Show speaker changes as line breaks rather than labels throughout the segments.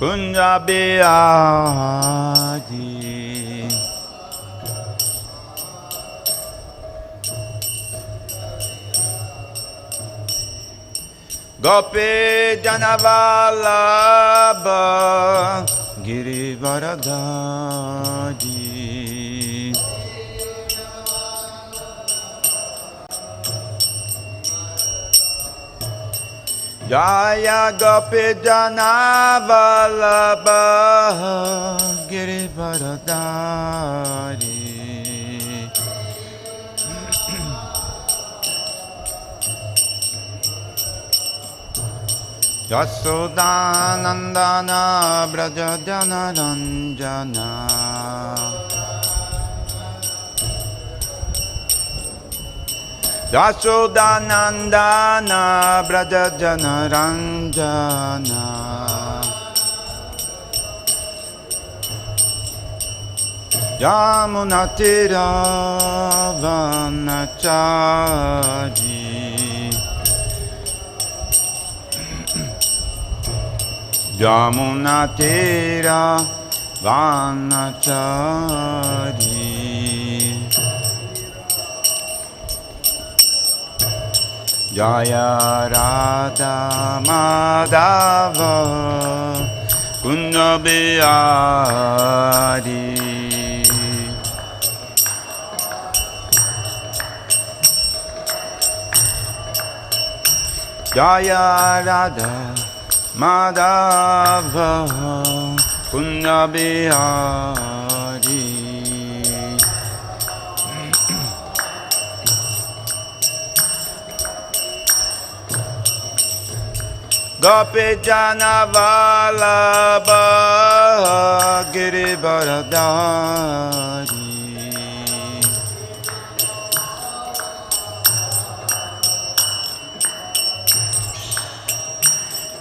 Punjabiyadi Gopi Janavalabha Girivaradadi Jaya Gopi Janavalabha Girivaradari Yasodanandana Braja Janaranjana Yasodanandana Braja Janaranjana Yamunatira Vanachari Yamunatira Vanachari Jaya Radha Madhava Kunjabiyadi Jaya Radha Madhava Kunjabiyadi Gopi Janavalabha Girivaradari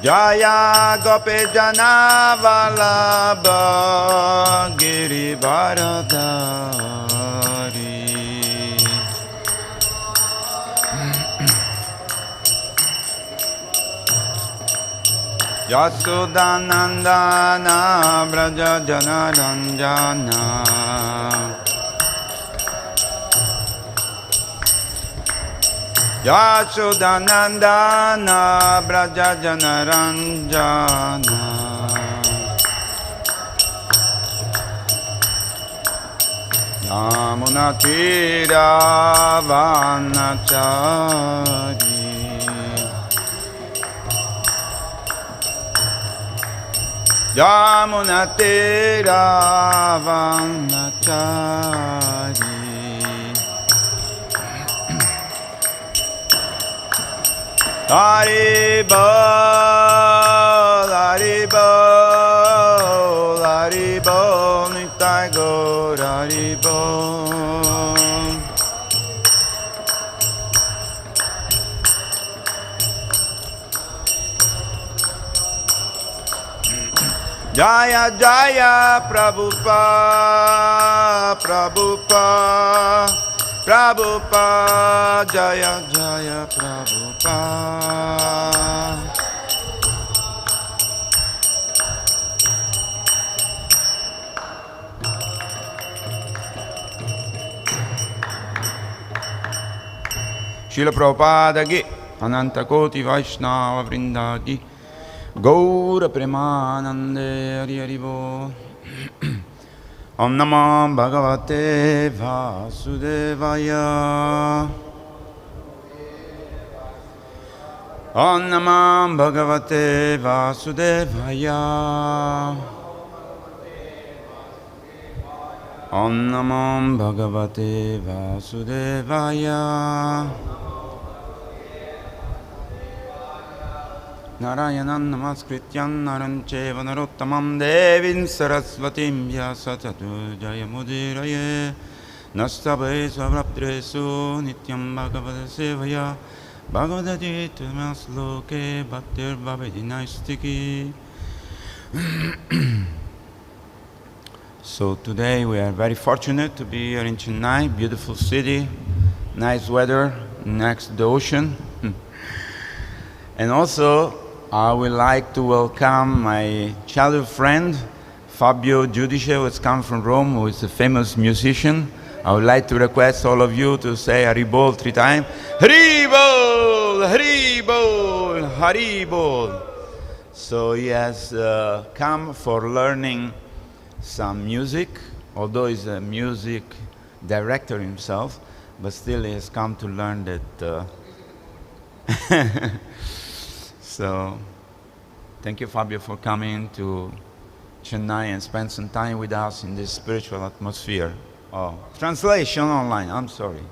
Jaya Gopi Janavalabha Girivaradari Yasodanandana Braja Janaranjana Yasodanandana Braja Janaranjana Yamunatira Vanachari Yamunatira Vanachari Haribol, Haribol, Haribol, Nitai Gaur, Haribol. Jaya Jaya Prabhupada, Prabhupada, Prabhupada, Jaya Jaya Prabhupada. Srila Prabhupada ki Ananta Koti Vaishnava Vrinda ki Gaura Premanande Hari Hari Bol. Om Namo Bhagavate Vasudevaya. Om Namo Bhagavate Vasudevaya. Om Namo Bhagavate Vasudevaya. Narayanam namaskrityam naram cheva narottamam devim sarasvatim vyasatatu jayamudiraye nastabe svavraptresu nityam bhagavata sevaya bhagavadati masloke bhaktir bhavedinaistiki. So today we are very fortunate to be here in Chennai, beautiful city, nice weather next to the ocean. And also I would like to welcome my childhood friend, Fabio Giudice, who has come from Rome, who is a famous musician. I would like to request all of you to say Haribol 3 times. Haribol! Haribol! Haribol! So he has come for learning some music, although he's a music director himself, but still he has come to learn that. So, thank you, Fabio, for coming to Chennai and spend some time with us in this spiritual atmosphere. Oh, translation online, I'm sorry.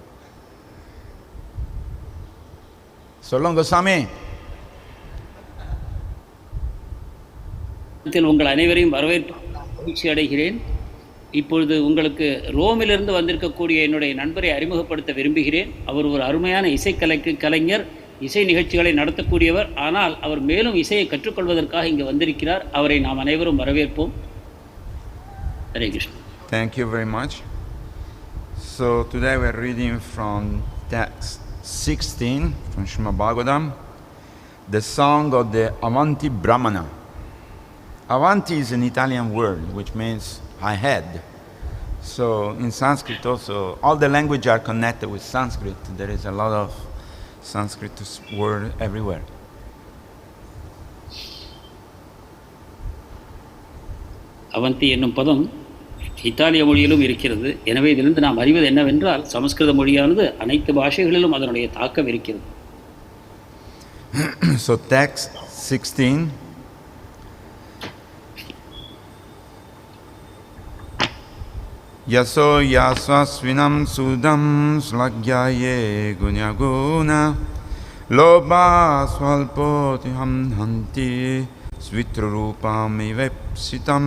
Solongo Sami.
உங்கள் அனைவரையும் வரவேற்பு மகிழ்ச்சி அடைகிறேன். இப்பொழுது உங்களுக்கு ரோமிலிருந்து வந்திருக்கக்கூடிய என்னுடைய நண்பரை அறிமுகப்படுத்த விரும்புகிறேன். அவர் ஒரு அருமையான கலைஞர், இசை நிகழ்ச்சிகளை நடத்தக்கூடியவர். ஆனால் அவர் மேலும் இசையை கற்றுக்கொள்வதற்காக இங்கு வந்திருக்கிறார். அவரை நாம் அனைவரும் வரவேற்போம். Hare Krishna.
Thank you very much. So today we are reading from text 16 from Srimad Bhagavatam, the song of the Avanti Brahmana. Avanti is an Italian word which means high head. So in Sanskrit also, all the languages are connected with Sanskrit. There is a lot of Sanskrit word everywhere.
Avanti என்னும் பதம் இத்தாலிய மொழியிலும் இருக்கிறது. எனவே இதிலிருந்து நாம் அறிவது என்னவென்றால் சமஸ்கிருத மொழியானது அனைத்து பாஷைகளிலும் அதனுடைய தாக்கம் இருக்கிறது.
So text 16. Yaśo yaśasvinām śuddhaṁ ślāghyā guṇāḥ lobhaḥ su-alpo hanti śvitro rūpam ivepsitam.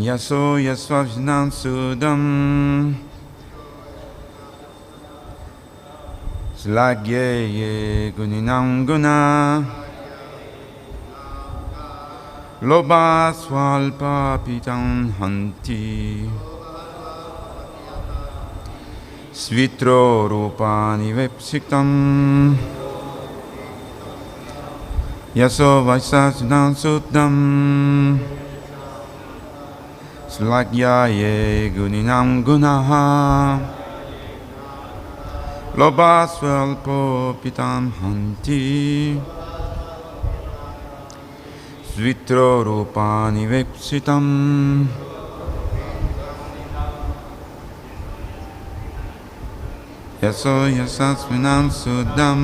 Yaśo yaśasvinām śuddhaṁ ślāghyā guṇinām lobhaḥ su-alpaḥ hanti śvitro rūpam ivepsitam. Yaśo yaśasvinām śuddhaṁ ślāghyā guṇinām guṇāḥ lobhaḥ su-alpo hanti śvitro rūpam ivepsitam. Yaśo yaśasvinām śuddhaṁ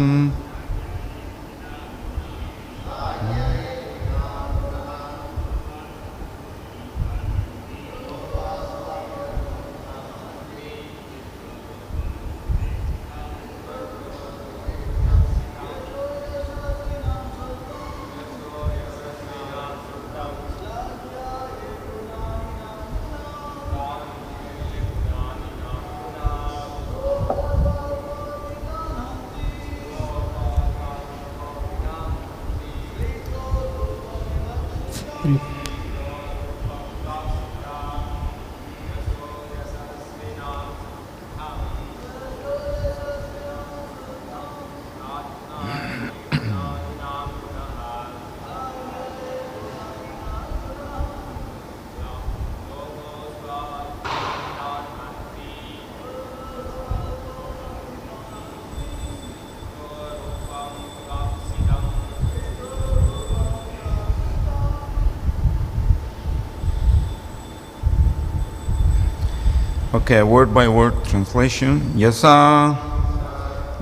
Okay, word by word translation. Yaśa,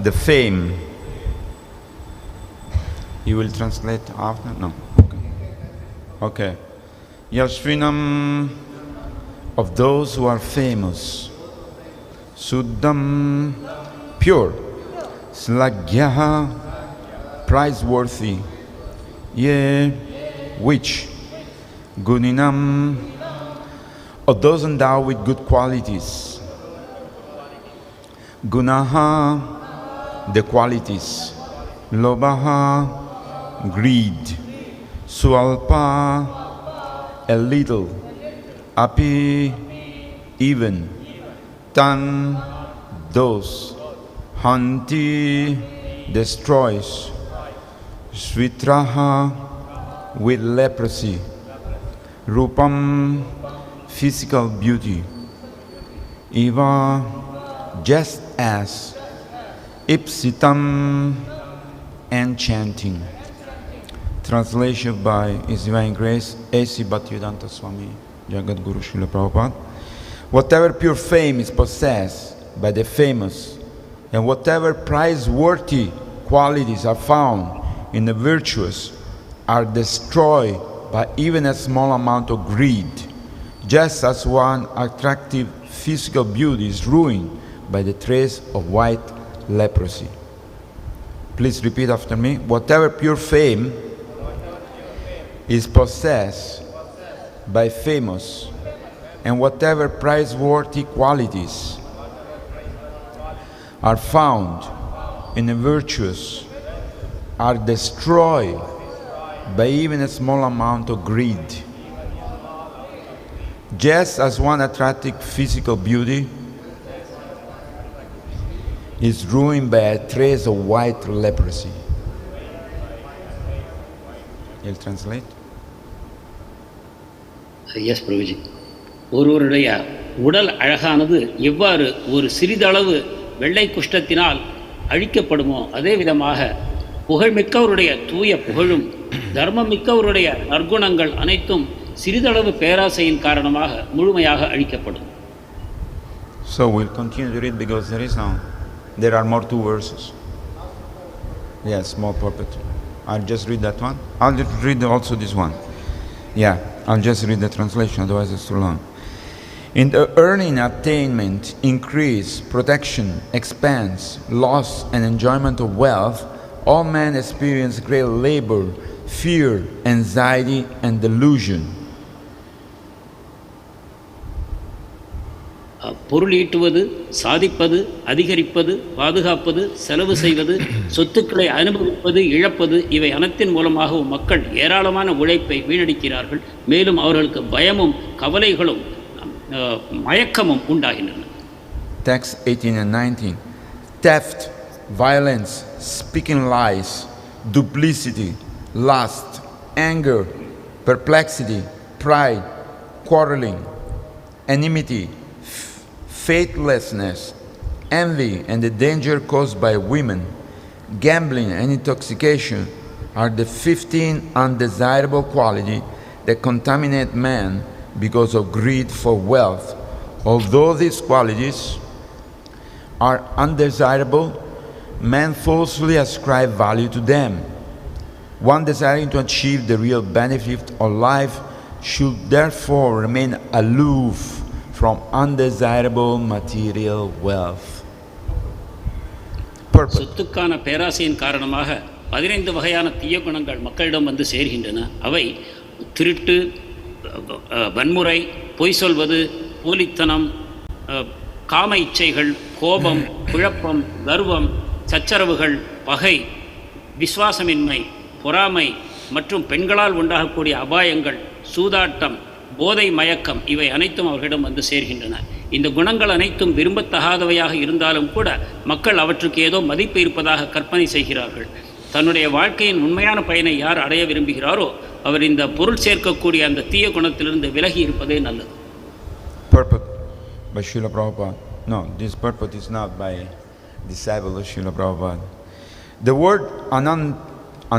the fame. You will translate after? No. Okay. Yaśasvinām, of those who are famous. Śuddhaṁ, pure. ślāghyāḥ, praiseworthy. Which? guṇinām, of those endowed with good qualities. guṇāḥ, the qualities. lobhaḥ, greed. su-alpaḥ, a little, api, even, tan, those, hanti, destroys, śvitraḥ, with leprosy, rūpam, physical beauty, just as, īpsitam, enchanting. Translation by His Divine Grace, A.C. Bhaktivedanta Swami, Jagat Guru Srila Prabhupada. Whatever pure fame is possessed by the famous, and whatever praiseworthy qualities are found in the virtuous, are destroyed by even a small amount of greed, just as one attractive physical beauty is ruined by the trace of white leprosy. Please repeat after me. Whatever pure fame is possessed by famous, and whatever praiseworthy qualities are found in the virtuous, are destroyed by even a small amount of greed. Just as one attractive physical beauty is ruined by a trace of white leprosy. You'll translate?
Yes, Prabhuji. ஒருவருடைய உடல் அழகானது எவ்வாறு ஒரு சிறிதளவு வெள்ளை குஷ்டத்தினால் அழிக்கப்படுமோ அதே விதமாக புகழ்மிக்கவருடைய தூய புகழும் தர்மமிக்கவருடைய நற்குணங்கள் அனைத்தும் சிறிதளவு பேராசையின் காரணமாக முழுமையாக அழிக்கப்படும்.
So we'll continue to read because there are more 2 verses. Yes, small purport. I'll just read that one. I'll just read also this one. Yeah, I'll just read the translation, otherwise it's too long. In the earning, attainment, increase, protection, expanse, loss, and enjoyment of wealth, all men experience great labor, fear, anxiety, and delusion.
பொருள் ஈட்டுவது, சாதிப்பது, அதிகரிப்பது, பாதுகாப்பது, செலவு செய்வது, சொத்துக்களை அனுபவிப்பது, இழப்பது இவை அனைத்தின் மூலமாகவும் மக்கள் ஏராளமான உழைப்பை வீணடிக்கிறார்கள். மேலும் அவர்களுக்கு பயமும் கவலைகளும் மயக்கமும் உண்டாகின்றன.
Text 18 and 19. Theft, violence, speaking lies, duplicity, lust, anger, perplexity, pride, quarreling, enmity, faithlessness, envy, and the danger caused by women, gambling, and intoxication are the 15 undesirable qualities that contaminate man because of greed for wealth. Although these qualities are undesirable, man falsely ascribes value to them. One desiring to achieve the real benefit of life should therefore remain aloof from undesirable material wealth.
சொத்துக்கான பேராசையின் காரணமாக 15 வகையான தீய குணங்கள் மக்களிடம் வந்து சேர்கின்றன. அவை திருட்டு, வன்முறை, பொய் சொல்வது, போலித்தனம், காம இச்சைகள், கோபம், குழப்பம், கர்வம், சச்சரவுகள், பகை, விசுவாசமின்மை, பொறாமை மற்றும் பெண்களால் உண்டாகக்கூடிய அபாயங்கள், சூதாட்டம், போதை மயக்கம் இவை அனைத்தும் அவர்களிடம் வந்து சேர்கின்றன. இந்த குணங்கள் அனைத்தும் விரும்பத்தகாதவையாக இருந்தாலும் கூட மக்கள் அவற்றுக்கு ஏதோ மதிப்பு இருப்பதாக கற்பனை செய்கிறார்கள். தன்னுடைய வாழ்க்கையின் உண்மையான பயனை யார் அடைய விரும்புகிறாரோ அவர் இந்த பொருள் சேர்க்கக்கூடிய அந்த தீய குணத்திலிருந்து விலகி இருப்பதே நல்லது.
Purport by Srila Prabhupada. No, this purport is not by disciple of Srila Prabhupada. The word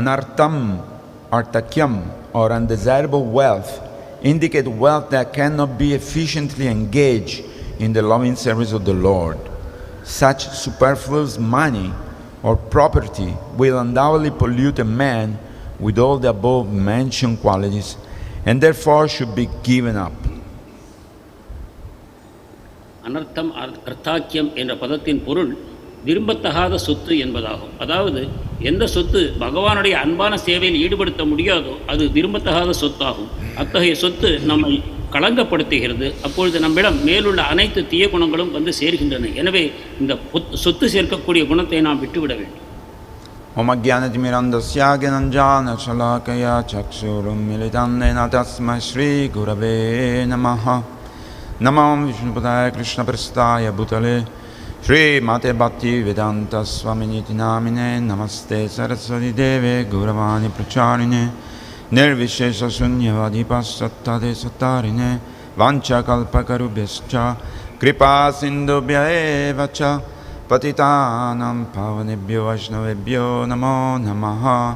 anartam, artakyam, or undesirable wealth indicate wealth that cannot be efficiently engaged in the loving service of the Lord. Such superfluous money or property will undoubtedly pollute a man with all the above mentioned qualities and therefore should be given up.
அனர்த்தம் அர்த்தாக்கியம் என்ற பதத்தின் பொருள் விரும்பத்தகாத சொத்து என்பதாகும். அதாவது எந்த சொத்து பகவானுடைய அன்பான சேவையில் ஈடுபடுத்த முடியாதோ அது விரும்பத்தகாத சொத்தாகும். அத்தகைய சொத்து நம்மை களங்கப்படுத்துகிறது. அப்பொழுது நம்மிடம் மேலுள்ள அனைத்து தீய குணங்களும் வந்து சேர்கின்றன. எனவே இந்த சொத்து சேர்க்கக்கூடிய குணத்தை நாம் விட்டுவிட வேண்டும்.
Om Ajnanatimirandasya Gyananjana Ślāghyā Chakṣurummilitam Yena Tasmai Śrī Gurave Namaha. Namo Vishnupadaya Krishna Prestaya Bhutale Śrī Mate Bhakti Vedanta Swaminiti Namine Namaste Saraswati Deve Gauravani Pracharine Nirvishesha Shunyavadi Pasattade Sattarine Vancha Kalpakarubhyascha Kripa Sindhubhya eva cha Patitanam Pavanebhyo Vaishnavebhyo Namo Namaha.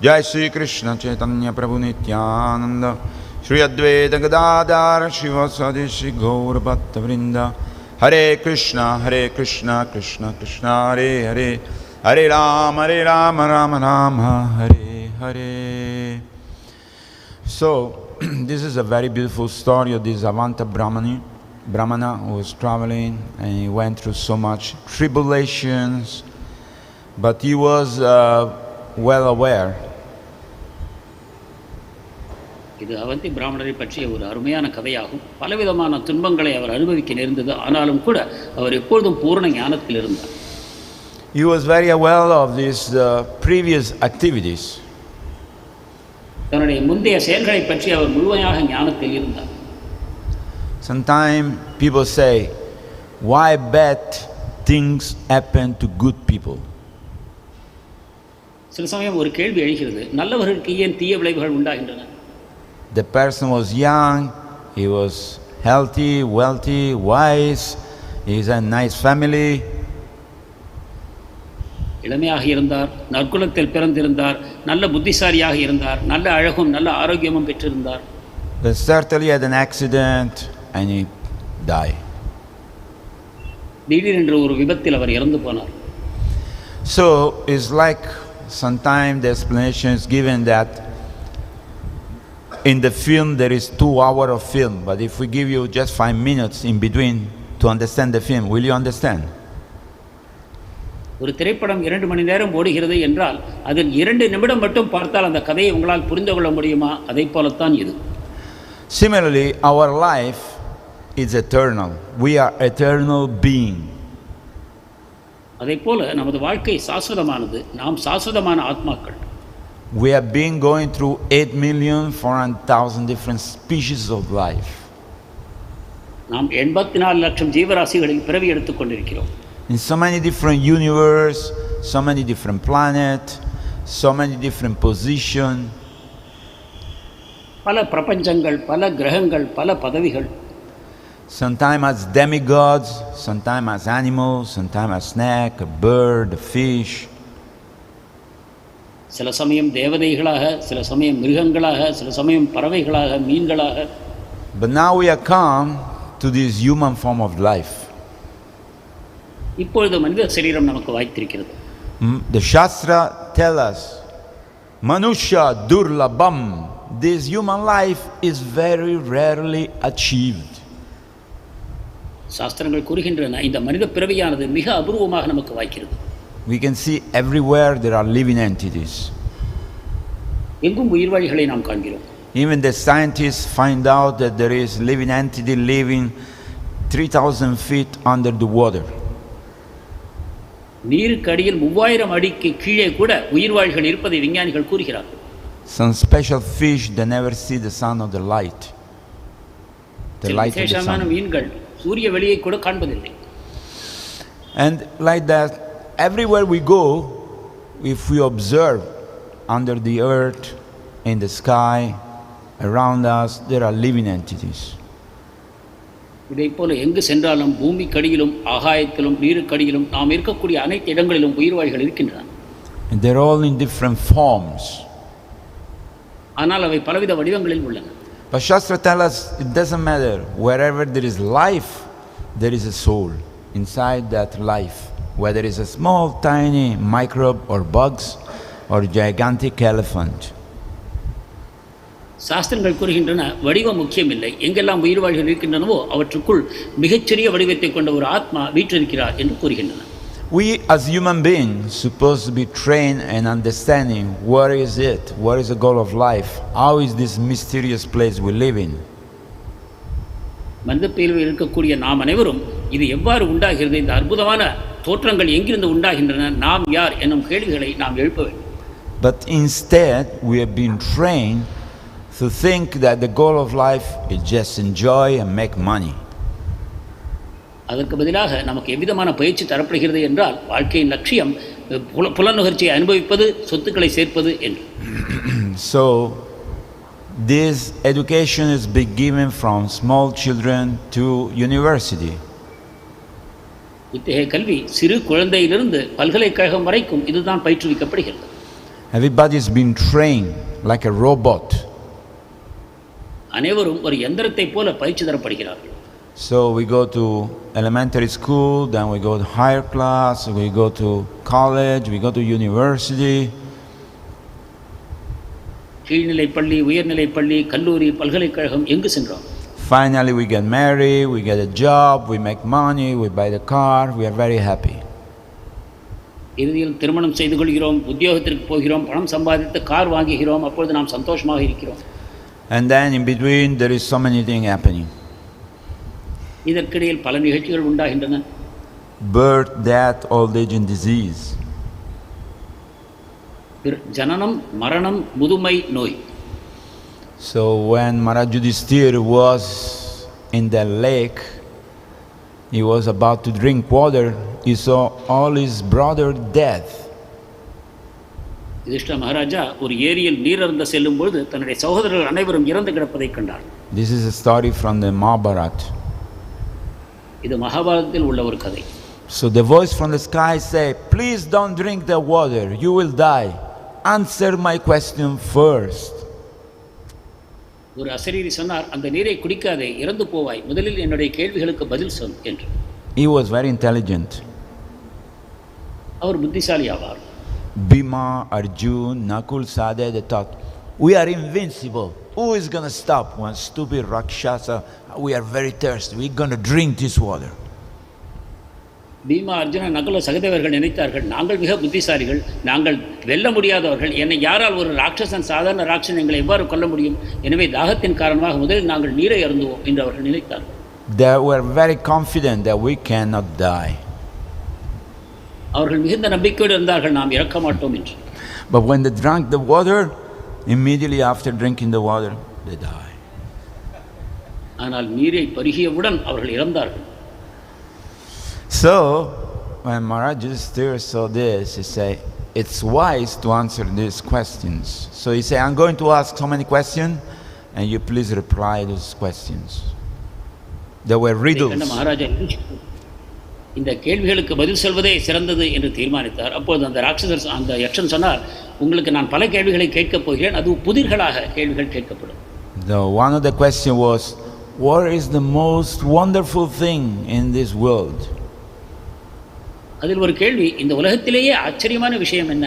Jai Shri Krishna Chaitanya Prabhu Nityananda Shri Advaita Gadadhara Shivasadi Shri Gaura Bhatta Vrinda. Hare Krishna Krishna Krishna Hare Hare Hare Rama Rama Rama Hare Hare. So this is a very beautiful story of this Avanta Brahmana who was traveling and he went through so much tribulations, but he was well aware.
இது அவந்தி பிராமணரை பற்றிய ஒரு அருமையான கதையாகும். பலவிதமான துன்பங்களை அவர் அனுபவிக்க நேர்ந்தது. ஆனாலும் கூட அவர் எப்பொழுதும் பூர்ண ஞானத்தில் இருந்தார்.
He was very aware of these previous activities.
தன்னுடைய முந்தைய செயல்களை பற்றி அவர் முழுமையாக ஞானத்தில் இருந்தார்.
Sometimes people say, why bad things happen to good people?
சில சமயம் ஒரு கேள்வி எழுகிறது, நல்லவர்களுக்கு ஏன் தீய விளைவுகள் உண்டாகின்றன?
The person was young, he was healthy, wealthy, wise, he had a nice family.
இளமையாக இருந்தார், நற்குலத்தில் பிறந்திருந்தார், நல்ல புத்திசாலியாக இருந்தார், நல்ல அழகும் நல்ல ஆரோக்கியமும் பெற்றிருந்தார்.
But certainly had an accident and he died.
திடீரென்று ஒரு விபத்தில் அவர் இறந்து போனார்.
So it's like sometimes the explanation is given that in the film there is 2 hours of film, but if we give you just 5 minutes in between to understand the film, will you understand?
ஒரு திரைப்படம் 2 மணி நேரம் ஓடுகிறது என்றால் அதில் 2 நிமிடம் மட்டும் பார்த்தால் அந்த கதையை உங்களால் புரிந்து கொள்ள முடியுமா? அதை போலத்தான் இது.
Similarly, our life is eternal. We are eternal being.
அதை போல நமது வாழ்க்கை சாஸ்வதமானது. நாம் சாஸ்வதமான ஆத்மாக்கள்.
We have been going through 8,400,000 different species of life.
நாம் 84 லட்சம் ஜீவராசிகளில் பிறவி எடுத்துக் கொண்டிருக்கிறோம்.
In so many different universe, so many different planet, so many different position.
பல பிரபஞ்சங்கள், பல கிரகங்கள், பல பதவிகள்.
Sometimes as demigods, sometimes as animals, sometimes as snake, a bird, a fish.
சில சமயம் தேவதைகளாக, சில சமயம் மிருகங்களாக, சில சமயம் பறவைகளாக, மீன்களாக.
But now we are come to this human form of life.
இப்பொழுது மனித சரீரம் நமக்கு வாய்த்திருக்கிறது.
The Shastra tell us, Manushya durlabham. This human life is very rarely achieved.
சாஸ்திரங்கள் கூறுகின்றன இந்த மனித பிறவியானது மிக அபூர்வமாக நமக்கு வாய்க்கிறது.
We can see everywhere there are living entities.
எங்கும் உயிர்வாழிகளை நாம் காண்கிறோம்.
Even the scientists find out that there is living entity living 3,000 feet under the water.
நீருக்கு அடியில் 3000 அடிக்கு கீழே கூட உயிர்வாழிகள் இருப்பதை விஞ்ஞானிகள் கூறுகிறார்கள்.
Some special fish that never see the sun of the light. The light of the
விசேஷமான
sun.
மீன்கள் சூரிய வெளியை கூட காண்பதில்லை.
And like that, everywhere we go, if we observe under the earth, in the sky, around us, there are living entities.
இதை போல எங்கு சென்றாலும் பூமிக்கடியிலும் ஆகாயத்திலும் நீருக்கடியிலும் நாம் இருக்கக்கூடிய அனைத்து இடங்களிலும் உயிர்வாழிகள் இருக்கின்றன.
And they're all in different forms.
ஆனால் அவை பலவித வடிவங்களில் உள்ளன.
But Shastra tells us it doesn't matter. Wherever there is life, there is a soul inside that life. Whether it's a small, tiny microbe or bugs or gigantic elephant.
சாஸ்திரங்கள் கூறுகின்றன வடிவம் முக்கியமில்லை. எங்கெல்லாம் உயிர்வாழிகள் இருக்கின்றனவோ அவற்றுக்குள் மிகச்சிறிய வடிவத்தை கொண்ட ஒரு ஆத்மா வீற்றிருக்கிறார் என்று கூறுகின்றன.
We as human beings supposed to be trained and understanding what is it, what is the goal of life, how is this mysterious place we live in.
மனித பிறவியில் இருக்கக்கூடிய நாம் அனைவரும் இது எவ்வாறு உண்டாகிறது, இந்த அற்புதமான தோற்றங்கள் எங்கிருந்து உண்டாகின்றன, நாம் யார் என்னும் கேள்விகளை நாம் எழுப்ப வேண்டும்.
But instead, we have been trained to think that the goal of life is just enjoy and make money.
அதற்கு பதிலாக நமக்கு எவ்விதமான பயிற்சி தரப்படுகிறது என்றால், வாழ்க்கையின் லட்சியம் புலனுகர்ச்சியை அனுபவிப்பது, சொத்துக்களை சேர்ப்பது என்று.
So this education is being given from small children to university.
இத்தகைய கல்வி சிறு குழந்தையிலிருந்து பல்கலைக்கழகம் வரைக்கும் இதுதான் பயிற்றுவிக்கப்படுகிறது.
Everybody is being trained like a robot.
அனைவரும் ஒரு எந்திரத்தை போல பயிற்சி தரப்படுகிறார்கள்.
So we go to elementary school, then we go to higher class, we go to college, we go to university.
கீழ்நிலை பள்ளி, உயர்நிலை பள்ளி, கல்லூரி, பல்கலைக்கழகம் எங்கு சென்றோம்.
Finally we get married, we get a job, we make money, we buy the car, we are very happy.
இறுதியில் திருமணம் செய்து கொள்கிறோம், உத்தியோகத்திற்கு போகிறோம், பணம் சம்பாதித்து கார் வாங்குகிறோம், அப்பொழுது நாம் சந்தோஷமாக இருக்கிறோம்.
And then in between there is so many things happening.
இதற்கிடையில் பல நிகழ்ச்சிகள் உண்டாகின்றன.
Birth, death, old age and disease.
ஜனனம், மரணம், முதுமை, நோய்.
So when Maharaj Yudhishthira was in the lake, he was about to drink water, he saw all his brother dead.
Yudhishthira Maharaja ஒரு ஏரியில் நீர் அருந்த செல்லும் பொழுது தன்னுடைய சகோதரர்கள் அனைவரும் இறந்து கிடப்பதை கண்டார்.
This is a story from the Mahabharata.
இது மகாபாரதத்தில் உள்ள ஒரு கதை.
So the voice from the sky say, please don't drink the water, you will die. Answer my question first.
ஒரு அசரீரி சொன்னார், அந்த நீரை குடிக்காதே, இறந்து போவாய், முதலில் என்னுடைய கேள்விகளுக்கு பதில் சொல் என்று.
He was very intelligent.
அவர் புத்திசாலி ஆவார்.
Bhima, Arjun, Nakul, Sahadeva, they thought, we are invincible. Who is going to stop one stupid Rakshasa? We are very thirsty. We are going to drink this water.
Bima, Arjuna, Nakula, சகதேவர்கள் நினைத்தார்கள், நாங்கள் மிக புத்திசாலிகள், நாங்கள் வெல்ல முடியாதவர்கள், என்னை யாரால் ஒரு ராட்சசன், சாதாரண ராட்சசன் எங்களை எவ்வாறு கொல்ல முடியும், எனவே தாகத்தின் காரணமாக முதலில் நாங்கள் நீரை அருந்துவோம் என்று அவர்கள் நினைத்தார்கள்.
They were very confident that we cannot die.
அவர்கள் மிகுந்த நம்பிக்கையோடு இருந்தார்கள், நாம் இறக்க மாட்டோம் என்று.
But when they drank the water, immediately after drinking the water, they died.
ஆனால் நீரை பருகியவுடன் அவர்கள் இறந்தார்கள்.
So when Maharaj Yudhishthira saw this, he said, it's wise to answer these questions. So he said, I'm going to ask so many questions, and you please reply those questions. There were riddles.
Maharaja இந்த கேள்விகளுக்கு பதில் சொல்வதே சிறந்தது என்று தீர்மானித்தார். அப்போது அந்த ராட்சசர், அந்த யக்ஷன் சொன்னார், உங்களுக்கு நான் பல கேள்விகளை கேட்கப் போகிறேன், அது புதிர்களாக கேள்விகள் கேட்கப்படும்.
One of the questions was, what is the most wonderful thing in this world?
அதில் ஒரு கேள்வி, இந்த உலகத்திலேயே ஆச்சரியமான விஷயம் என்ன?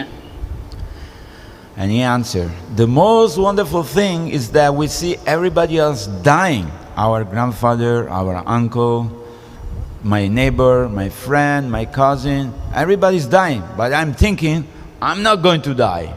And he answered, the most wonderful thing is that we see everybody else dying. Our grandfather, our uncle, my neighbor, my friend, my cousin, everybody's dying. But I'm thinking, I'm not going to die.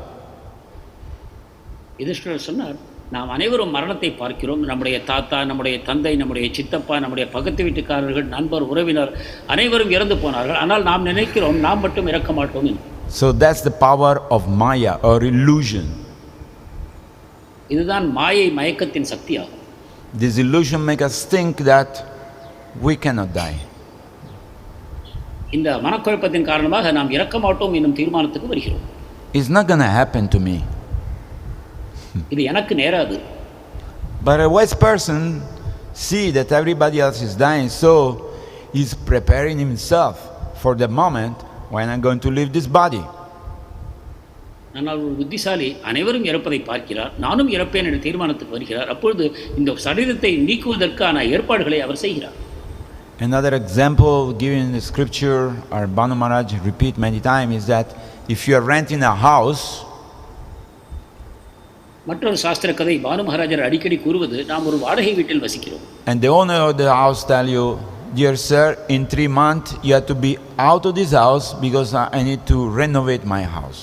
யுதிஷ்டிரர்
சொன்னார், நாம் அனைவரும் மரணத்தை பார்க்கிறோம். நம்முடைய தாத்தா, நம்முடைய தந்தை, நம்முடைய சித்தப்பா, நம்முடைய பக்கத்து வீட்டுக்காரர்கள், நண்பர், உறவினர் அனைவரும் இறந்து போனார்கள். ஆனால் நாம் நினைக்கிறோம், நாம் மட்டும் இறக்க மாட்டோம் என்று.
So that's the power of Maya or illusion.
இதுதான் மாயை, மயக்கத்தின் சக்தியாகும்.
This illusion makes us think that we cannot die.
இந்த மனக்குழப்பத்தின் காரணமாக நாம் இறக்க மாட்டோம் என்னும் தீர்மானத்துக்கு வருகிறோம்.
It's not going to happen to me.
இது எனக்கு நேராது.
But a wise person see that everybody else is dying, so he's preparing himself for the moment when I'm going to leave this body.
ஆனால் ஒரு புத்திசாலி அனைவரும் இறப்பதை பார்க்கிறார், நானும் இறப்பேன் என்ற தீர்மானத்துக்கு வருகிறார். அப்பொழுது இந்த சரீரத்தை நீக்குவதற்கான ஏற்பாடுகளை அவர் செய்கிறார்.
Another example given in the scripture, or Bhanu Maharaj repeat many times, is that if you are renting a house,
மற்றொரு சாஸ்திர கதை பானு மகாராஜர் அடிக்கடி கூறுவது, நாம் ஒரு வாடகை வீட்டில் வசிக்கிறோம்.
And the owner of the house tell you, dear sir, in 3 months you have to be out of this house because I need to renovate my house.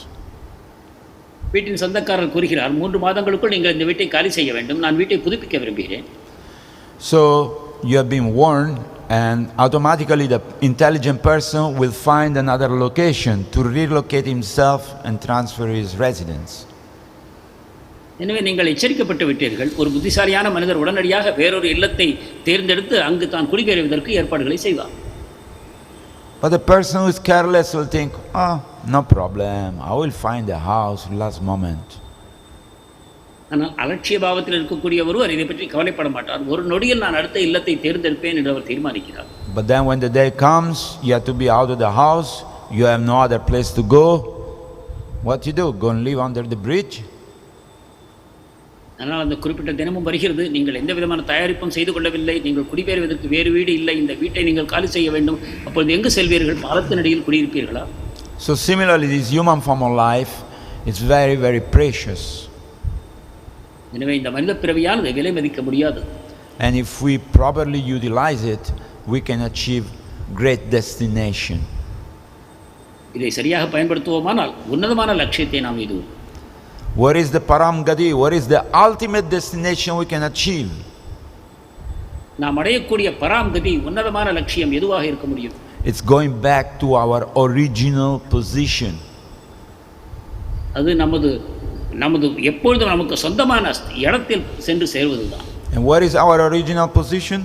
வீட்டின் சொந்தக்காரர் கூறுகிறார், 3 மாதங்களுக்குள் நீங்கள் இந்த வீட்டை காலி செய்ய வேண்டும், நான் வீட்டை புதுப்பிக்க விரும்புகிறேன்.
So you have been warned and automatically the intelligent person will find another location to relocate himself and transfer his residence.
எனவே நீங்கள் எச்சரிக்கப்பட்டு விட்டீர்கள். ஒரு புத்திசாலியான மனிதர் உடனடியாக வேறொரு இல்லத்தை தேர்ந்தெடுத்து அங்கு தான் குடிபெயர்வதற்கு ஏற்பாடுகளை செய்வார்.
But the person who is careless will think, no problem, I will find a house last moment.
ஆனால் அலட்சிய பாவத்தில் இருக்கக்கூடிய ஒருவர் இதை பற்றி கவலைப்பட மாட்டார். ஒரு நொடியில் நான் அடுத்த இல்லத்தை தேர்ந்தெடுப்பேன் என்று அவர் தீர்மானிக்கிறார்.
But then when the day comes, you have to be out of the house, you have no other place to go. What you do? Go and live under the bridge?
ஆனால் அந்த குறிப்பிட்ட தினமும் வருகிறது, நீங்கள் எந்த விதமான தயாரிப்பும் செய்து கொள்ளவில்லை, நீங்கள் குடிபெயர்வதற்கு வேறு வீடு இல்லை, இந்த வீட்டை நீங்கள் காலி செய்ய வேண்டும். அப்பொழுது எங்கு செல்வீர்கள்? பாலத்தினடியில் குடியிருப்பீர்களா?
So similarly, this human form of life is very, very precious.
எனவே இந்த மனித பிறவியானது விலை மதிக்க முடியாது.
And if we properly utilize it, we can achieve great destination.
இதை சரியாக பயன்படுத்துவோமானால் உன்னதமான லட்சியத்தை நாம் எய்துவோம்.
What is the param gati? What is the ultimate destination we can achieve?
நாம் அடையக்கூடிய பராம் கதி, உன்னதமான லட்சியம் எதுவாக இருக்க முடியும்?
It's going back to our original position.
அது நமது எப்பொழுதும் நமக்கு சொந்தமான இடத்தில் சென்று சேர்வதுதான்.
And what is our original position?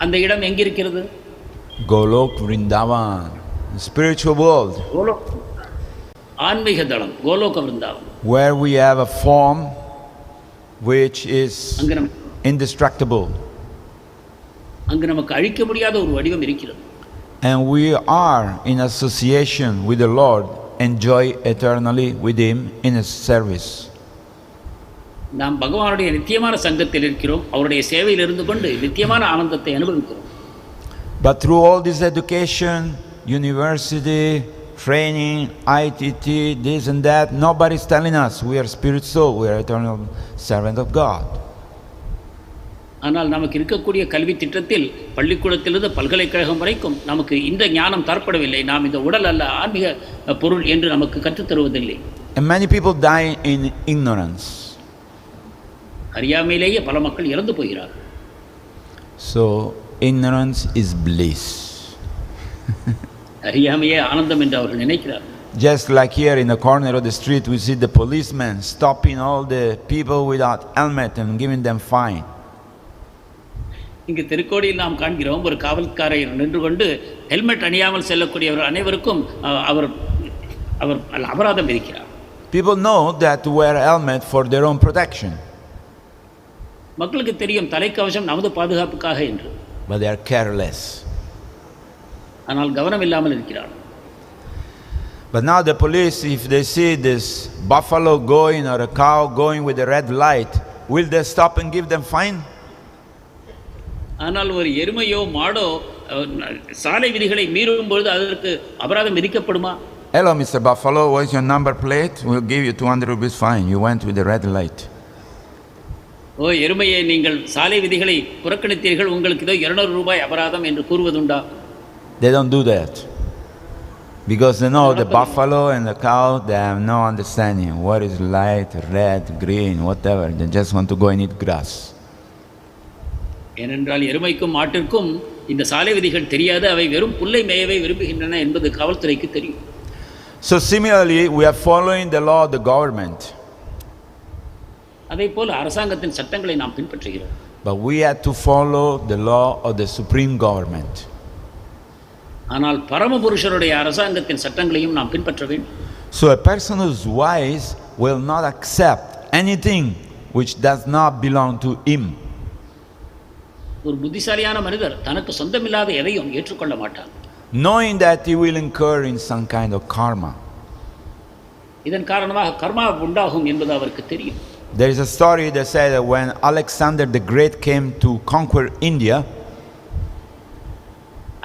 அந்த இடம் எங்கிருக்கிறது?
Golok Vrindavan, spiritual world.
ஆன்மீக தளம், கோலோக Vrindavan.
Where we have a form which is indestructible.
அங்கு நமக்கு அழிக்க முடியாத ஒரு வடிவம் இருக்கிறது.
And we are in association with the Lord, enjoy eternally with Him in His service.
நாம் பகவானுடைய நித்தியமான சங்கத்தில் இருக்கிறோம், அவருடைய சேவையில் இருந்து கொண்டு நித்தியமான ஆனந்தத்தை அனுபவிக்கிறோம்.
But through all this education, university, training, ITT, this and that, nobody is telling us we are spirit soul, we are eternal servant of God.
ஆனால் நமக்கு இருக்கக்கூடிய கல்வி திட்டத்தில் பள்ளிக்கூடத்திலிருந்து பல்கலைக்கழகம் வரைக்கும் நமக்கு இந்த ஞானம் தரப்படவில்லை. நாம் இந்த உடல் அல்ல, ஆன்மீக பொருள் என்று நமக்கு கற்றுத் தருவதில்லை.
And many people die in ignorance.
அறியாமையிலேயே பல மக்கள் இறந்து போகிறார்கள்.
So ignorance is bliss.
அறியாமையே ஆனந்தம் என்று அவர்கள் நினைக்கிறார்கள்.
Just like here in the corner of the street, we see the policemen stopping all the people without helmet and giving them fine.
இங்கு திருக்கோடியில் நாம் காண்கிறோம், ஒரு காவல்காரர் நின்று கொண்டு ஹெல்மெட் அணியாமல் செல்லக்கூடியவர்கள் அனைவருக்கும் அவர் அபராதம் விதிக்கிறார்.
People know that to wear a helmet for their own protection.
மக்களுக்கு தெரியும் தலைக்கவசம் நமது பாதுகாப்புக்காக என்று.
But they are careless.
ஆனால் கவனம் இல்லாமல் இருக்கிறார்.
But now the police, if they see this buffalo going or a cow going with a red light, will they stop and give them fine?
ஆனால் ஒரு எருமையோ மாடோ சாலை விதிகளை மீறும் பொழுது அதற்கு அபராதம் விதிக்கப்படுமா?
Hello Mr. Buffalo, what is your number plate? We'll give you 200 rupees fine. You went with the red light.
ஓ எருமையை, நீங்கள் சாலை விதிகளை புறக்கணித்தீர்கள், உங்களுக்கு இதோ 200 ரூபாய் அபராதம் என்று கூறுவதுண்டா?
They don't do that. Because they know the buffalo and the cow, they have no understanding. What is light, red, green, whatever. They just want to go and eat grass.
ஏனென்றால் எருமைக்கும் மாட்டிற்கும் இந்த சாலை விதிகள் தெரியாது, அவை வெறும் புல்லை மேயவே விரும்புகின்றன என்பது காவல்துறைக்கு தெரியும்.
So similarly, we are following the law of the government.
அதே போல அரசாங்கத்தின் சட்டங்களை நாம் பின்பற்றுகிறோம்.
But we have to follow the law of the supreme government.
ஆனால் பரமபுருஷருடைய அரசாங்கத்தின் சட்டங்களையும் நாம் பின்பற்ற வேண்டும்.
So a person who is wise will not accept anything which does not belong to him.
ஒரு புத்திசாலியான மனிதர் தனக்கு சொந்தமில்லாத எதையும் ஏற்றுக்கொள்ள மாட்டார்.
Knowing that he will incur in some kind of karma.
இதன் காரணமாக கர்மா உண்டாகும் என்பது அவருக்கு தெரியும்.
There is a story that says that when Alexander the Great came to conquer India,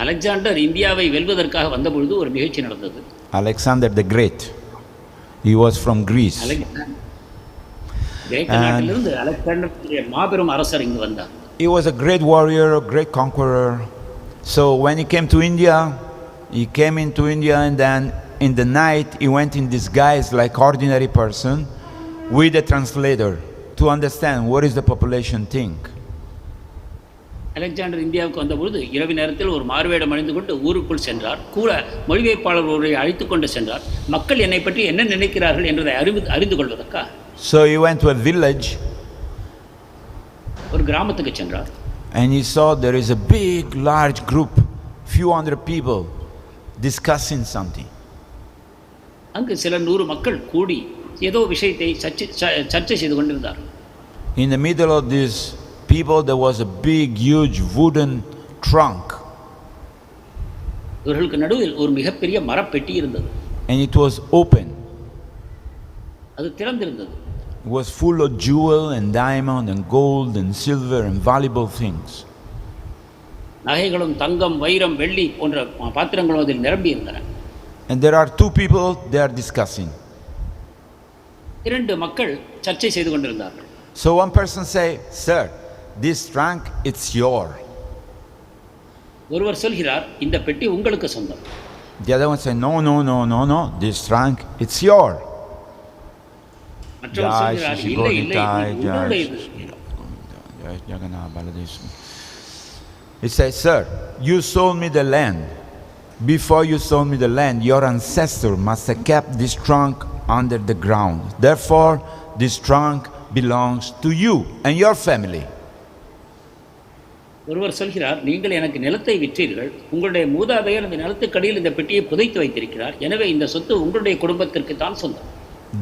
Alexander இந்தியாவை வெல்வதற்காக வந்தபொழுது ஒரு நிகழ்ச்சி நடந்தது.
Alexander the Great, he was from Greece.
கிரேக்க நாட்டிலிருந்து அலெக்சாண்டர் மாபெரும் அரசர் இங்கு வந்தார்.
He was a great warrior, a great conqueror. So when he came to India, he came into India and then in the night he went in disguise like ordinary person with a translator to understand what is the population think.
Alexander இந்தியாவுக்கு வந்தபொழுது இரவு நேரத்தில் ஒரு மாறுவேடம் அணிந்து கொண்டு ஊருக்குள் சென்றார். கூட மொழிபெயர்ப்பாளர் ஒருவரை அழைத்து கொண்டு சென்றார். மக்கள் என்னை பற்றி என்ன நினைக்கிறார்கள் என்றதை அறிந்து கொள்வதற்கா.
So he went to a village.
ஒரு கிராமத்துக்கு சென்றார்.
And he saw there is a big, large group, few hundred people discussing something.
அங்கு சில 100 மக்கள் கூடி ஏதோ விஷயத்தை சர்ச்சை செய்து கொண்டிருந்தார்கள்.
In the middle of these people there was a big, huge wooden trunk.
இவர்களுக்கு நடுவில் ஒரு மிகப்பெரிய மரப்பெட்டி இருந்தது.
And it was open.
அது திறந்திருந்தது.
It was full of jewel and diamond and gold and silver and valuable things.
நகைகளும் தங்கம் வைரம் வெள்ளி போன்ற பாத்திரங்களும் அதில் நிரம்பி இருந்தன.
And there are two people they are discussing.
2 மக்கள் சர்ச்சை செய்து கொண்டிருந்தார்கள்.
So one person say, "Sir, this trunk it's your."
ஒருவர் சொல்கிறார், இந்த பெட்டி உங்களுக்கு சொந்தம்.
The other one say, "No, no, no, no, no. This trunk it's your."
மற்றவர் சொல்கிறார், இல்லை இல்லை உங்களுடையது.
He says, "Sir, you sold me the land. Before you sold me the land, your ancestor must have kept this trunk under the ground. Therefore, this trunk belongs to you and your family."
ஒருவர் சொல்கிறார், நீங்கள் எனக்கு நிலத்தை விற்றீர்கள். உங்களுடைய மூதாதையர் அந்த நிலத்துக்கடியில் இந்த பெட்டியை புதைத்து வைத்திருக்கிறார். எனவே இந்த சொத்து உங்களுடைய குடும்பத்திற்கு தான் சொந்தம்.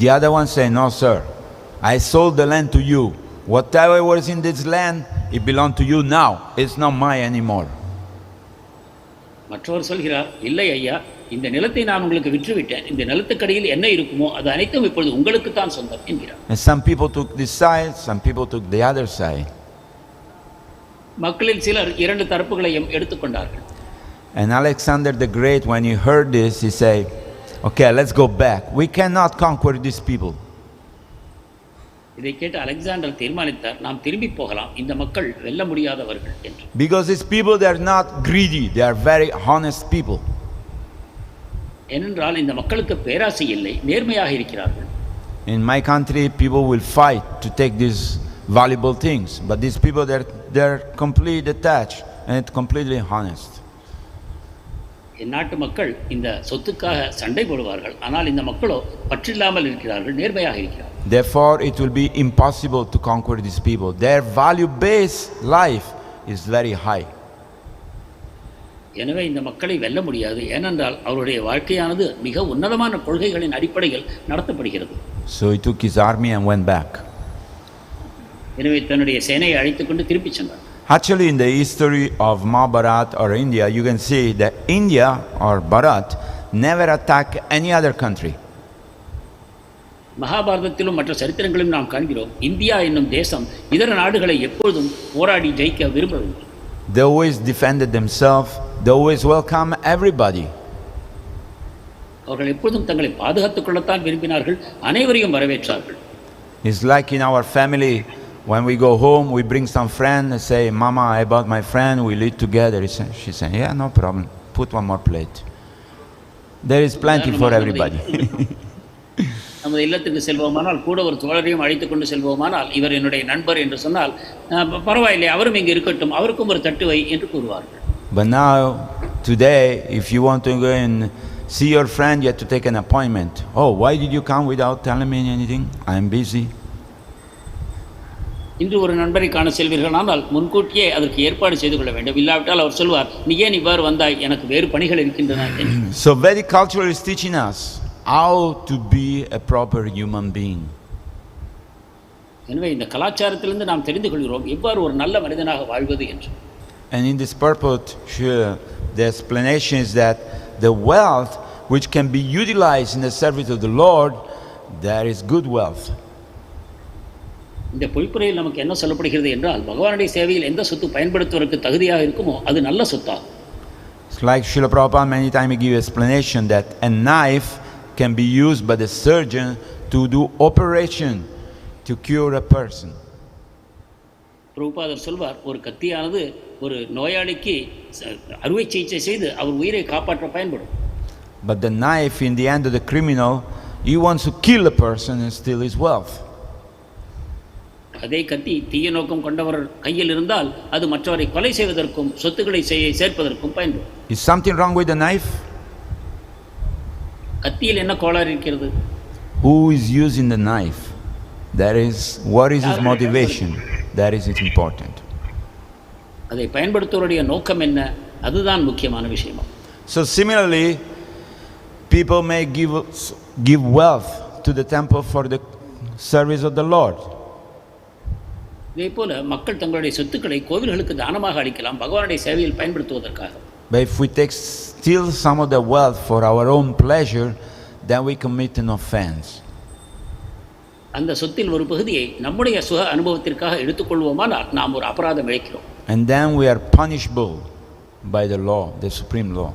The other one say, "No, sir. I sold the land to you. Whatever was in this land, it belongs to you now. It's not mine anymore."
மற்றவர் சொல்கிறார், இல்லை ஐயா, இந்த நிலத்தை நான் உங்களுக்கு விற்றுவிட்டேன். இந்த நிலத்துக்கடியில் என்ன இருக்குமோ அது அனைத்தும் இப்பொழுது உங்களுக்கு தான் சொந்தம் என்கிறார்.
And some people took this side, some people took the other side.
மக்களில் சிலர் 2 தரப்புகளையும் எடுத்துக்கொண்டார்கள்.
And Alexander the Great, when he heard this, he said, "Okay, let's go back. We cannot conquer these people."
இதை கேட்டு Alexander தீர்மானித்தார், நாம் திரும்பி போகலாம், இந்த மக்கள் வெல்ல முடியாதவர்கள் என்று.
Because these people, they are not greedy, they are very honest people.
ஏனென்றால் இந்த மக்களுக்கு பேராசை இல்லை, நேர்மையாக இருக்கிறார்கள்.
In my country, people will fight to take these valuable things, but these people, they're completely detached and completely honest.
என் நாட்டு மக்கள் இந்த சொத்துக்காக சண்டை போடுவார்கள், ஆனால் இந்த மக்களோ பற்றில்லாமல் இருக்கிறார்கள், நேர்மையாக இருக்கிறார்கள்.
Therefore, it will be impossible to conquer these people. Their value-based life is very high.
எனவே இந்த மக்களை வெல்ல முடியாது, ஏனென்றால் அவருடைய வாழ்க்கையானது மிக உன்னதமான கொள்கைகளின் அடிப்படையில் நடத்தப்படுகிறது.
So he took his army and went back.
எனவே தன்னுடைய சேனையை அழைத்துக் கொண்டு திருப்பி சென்றார்.
Actually, in the history of Mahabharata or India, you can see that India or Bharat never attacked any other country.
மகாபாரதத்திலும் மற்ற சரித்திரங்களிலும் நாம் காண்கிறோம், இந்தியா என்னும் தேசம் இதர நாடுகளை எப்பொழுதும் போராடி ஜெயிக்க விரும்பவில்லை.
They always defended themselves. They always welcome everybody.
அவர்கள் எப்பொழுதும் தங்களை பாதுகாத்துக் கொள்ளத்தான் விரும்பினார்கள், அனைவரையும் வரவேற்றார்கள்.
It's like in our family, when we go home, we bring some friend and say, "Mama, I brought my friend, we eat together." She said, "Yeah, no problem. Put one more plate." There is plenty for everybody.
நமது இல்லத்துக்கு செல்வோமானால் கூட ஒரு தோழரையும் அழைத்துக் கொண்டு செல்வோமானால், இவர் என்னுடைய நண்பர் என்று சொன்னால், பரவாயில்லை, அவரும் இங்கே இருக்கட்டும், அவருக்கும் ஒரு தட்டு வை என்று கூறுவார்கள்.
But now, today, if you want to go and see your friend, you have to take an appointment. "Oh, why did you come without telling me anything? I'm busy."
இன்று ஒரு நண்பரை காண செல்வீர்கள் ஆனால் முன்கூட்டியே அதற்கு ஏற்பாடு செய்து கொள்ள வேண்டும். இல்லாவிட்டால் அவர் சொல்வார், நீ ஏன் இவ்வாறு வந்தாய், எனக்கு வேறு பணிகள் இருக்கின்றன.
So Vedic culture is teaching us how to be a proper human being.
எனவே இந்த கலாச்சாரத்திலிருந்து நாம் தெரிந்து கொள்கிறோம் எவ்வாறு ஒரு நல்ல மனிதனாக வாழ்வது என்று.
And in this purport, the explanation is that the wealth which can be utilized in the service of the Lord, that is good wealth.
இந்த பொய்ப்புரையில் நமக்கு என்ன சொல்லப்படுகிறது என்றால், பகவானுடைய சேவையில் எந்த சொத்து பயன்படுத்துவதற்கு தகுதியாக இருக்குமோ அது நல்ல சொத்தாகும்.
It's like Srila Prabhupada many times give explanation that a knife can be used by the surgeon to do operation to cure a person.
பிரபுபாதர் சொல்வார், ஒரு கத்தியானது ஒரு நோயாளிக்கு அறுவை சிகிச்சை செய்து அவர் உயிரை காப்பாற்ற பயன்படும்.
But the knife in the hand of the criminal, he wants to kill a person and steal his wealth.
அதே கத்தி தீய நோக்கம் கொண்டவர் கையில் இருந்தால் அது மற்றவரை கொலை செய்வதற்கும் சொத்துக்களை சேர்ப்பதற்கும் பயன்படும்.
Is something wrong with the knife?
கத்தியில் என்ன கோளாறு இருக்கிறது?
Who is using the knife? What is his motivation? That is important.
அதை பயன்படுத்துவருடைய நோக்கம் என்ன? அதுதான் முக்கியமான விஷயம்.
So similarly, people may give wealth to the temple for the service of the Lord.
இதேபோல மக்கள் தங்களுடைய சொத்துக்களை கோவில்களுக்கு தானமாக அளிக்கலாம் பகவானுடைய சேவையில் பயன்படுத்துவதற்காக.
But if we steal some of the wealth for our own pleasure, then we commit an offense.
அந்த சொத்தில் ஒரு பகுதியை நம்முடைய சுக அனுபவத்திற்காக எடுத்துக்கொள்வோமானால் நாம் ஒரு அபராதம் இழைக்கிறோம்.
And then we are punishable by the law, the supreme law.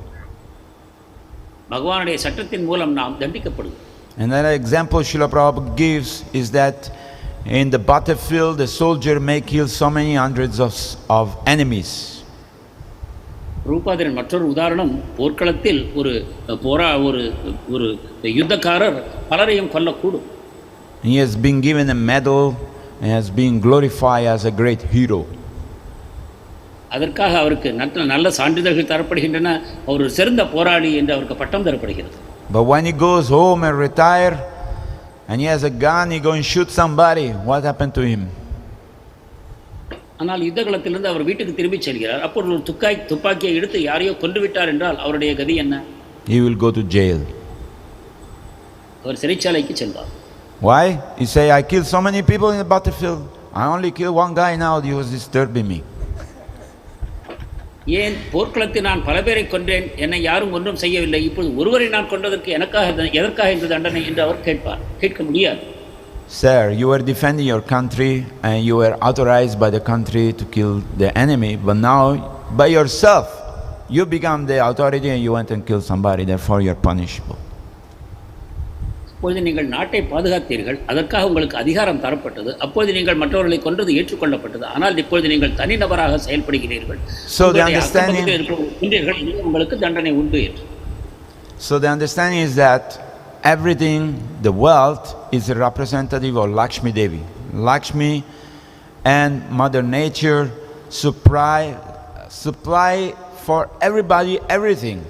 பகவானுடைய சட்டத்தின் மூலம் நாம் தண்டிக்கப்படுவோம்.
Another example Srila Prabhupada gives is that in the battlefield the soldier may kill so many hundreds of enemies.
ரூபாதின் மற்றொரு உதாரணம், போர்க்களத்தில் ஒரு யுத்தக்காரர் பலரையும் கொல்லக்கூடும்.
He has been given a medal and has been glorified as a great hero.
அதற்காக அவருக்கு நல்ல சான்றிதழ்கள் தரப்படுகின்றன, அவர் ஒரு சிறந்த போராளி என்று அவருக்கு பட்டம் தரப்படுகிறது.
But when he goes home and retire and he has a gun, he go and shoot somebody, what happened to him?
ஆனால் யுத்தகளத்திலிருந்து அவர் வீட்டுக்கு திரும்பி செல்கிறார். அப்பொழுது ஒரு துப்பாக்கியை எடுத்து யாரையோ கொன்று விட்டார் என்றால் அவருடைய கதி என்ன?
He will go to jail.
அவர் சிறைச்சாலைக்கு செல்வார்.
Why? He say, I killed so many people in the battlefield. I only killed one guy now, he was disturbing me.
ஏன் போர்க்களத்தில் நான் பல பேரை கொன்றேன், என்னை யாரும் ஒன்றும் செய்யவில்லை, இப்போது ஒருவரை நான் கொன்றதற்கு எதற்காக இந்த தண்டனை என்று அவர் கேட்க முடியாது.
Sir, you were defending your country and you were authorized by the country to kill the enemy, but now by yourself you become the authority and you went and killed somebody, therefore you are punishable.
அப்பொழுது நீங்கள் நாட்டை பாதுகாத்தீர்கள், அதற்காக உங்களுக்கு அதிகாரம் தரப்பட்டது, அப்பொழுது நீங்கள் மற்றவர்களை கொன்றது ஏற்றுக்கொள்ளப்பட்டது, ஆனால் இப்பொழுது நீங்கள் தனிநபராக செயல்படுகிறீர்கள், உங்களுக்கு தண்டனை உண்டு என்று.
So the understanding is that everything, the wealth is a representative of Lakshmi Devi. Lakshmi and Mother Nature supply for everybody everything.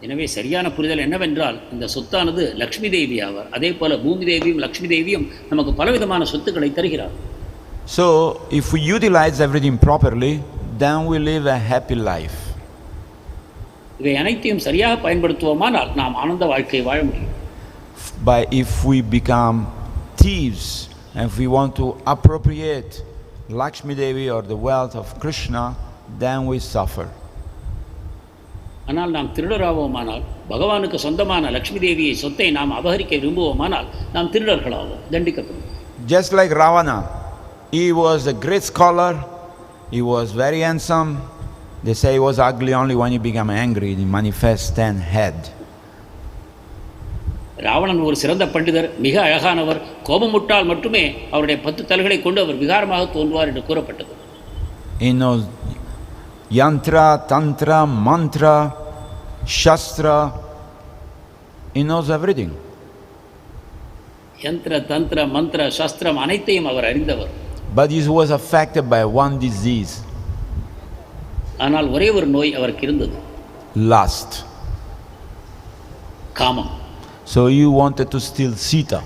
எனவே சரியான புரிதல் என்னவென்றால் இந்த சொத்தானது லக்ஷ்மி தேவி ஆவார். அதே போல பூமி தேவியும் லக்ஷ்மி தேவியும் நமக்கு பலவிதமான சொத்துக்களை தருகிறார்.
So if we utilize everything properly, then we live a happy life.
இவை அனைத்தையும் சரியாக பயன்படுத்துவோமானால் நாம் ஆனந்த வாழ்க்கையை வாழ முடியும்.
But if we become thieves and if we want to appropriate Lakshmi Devi or the wealth of Krishna, then we suffer.
ஆனால் நாம் திருடராவோமானால், பகவானுக்கு சொந்தமான லக்ஷ்மி தேவியை சொத்தை நாம் அபகரிக்க விரும்புவோமானால் நாம் திருடர்களாவோம், தண்டிக்கப்படும்.
Just like Ravana, he was a great scholar, he was very handsome. They say he was ugly only when he became angry, he manifests 10 head.
Ravanan ஒரு சிறந்த பண்டிதர், மிக அழகானவர், கோபமுட்டால் மட்டுமே அவருடைய 10 தலைகளை கொண்டு அவர் விகாரமாக தோன்றுவார் என்று கூறப்பட்டது.
He knows yantra, tantra, mantra, shastra, he knows everything.
யந்திர, தந்திர, மந்திர, சாஸ்திரம் அனைத்தையும் அவர் அறிந்தவர்.
But he was affected by one disease.
ஆனால் ஒரே ஒரு நோய் அவருக்கு இருந்தது,
lust.
காமம்.
So he wanted to steal Sita.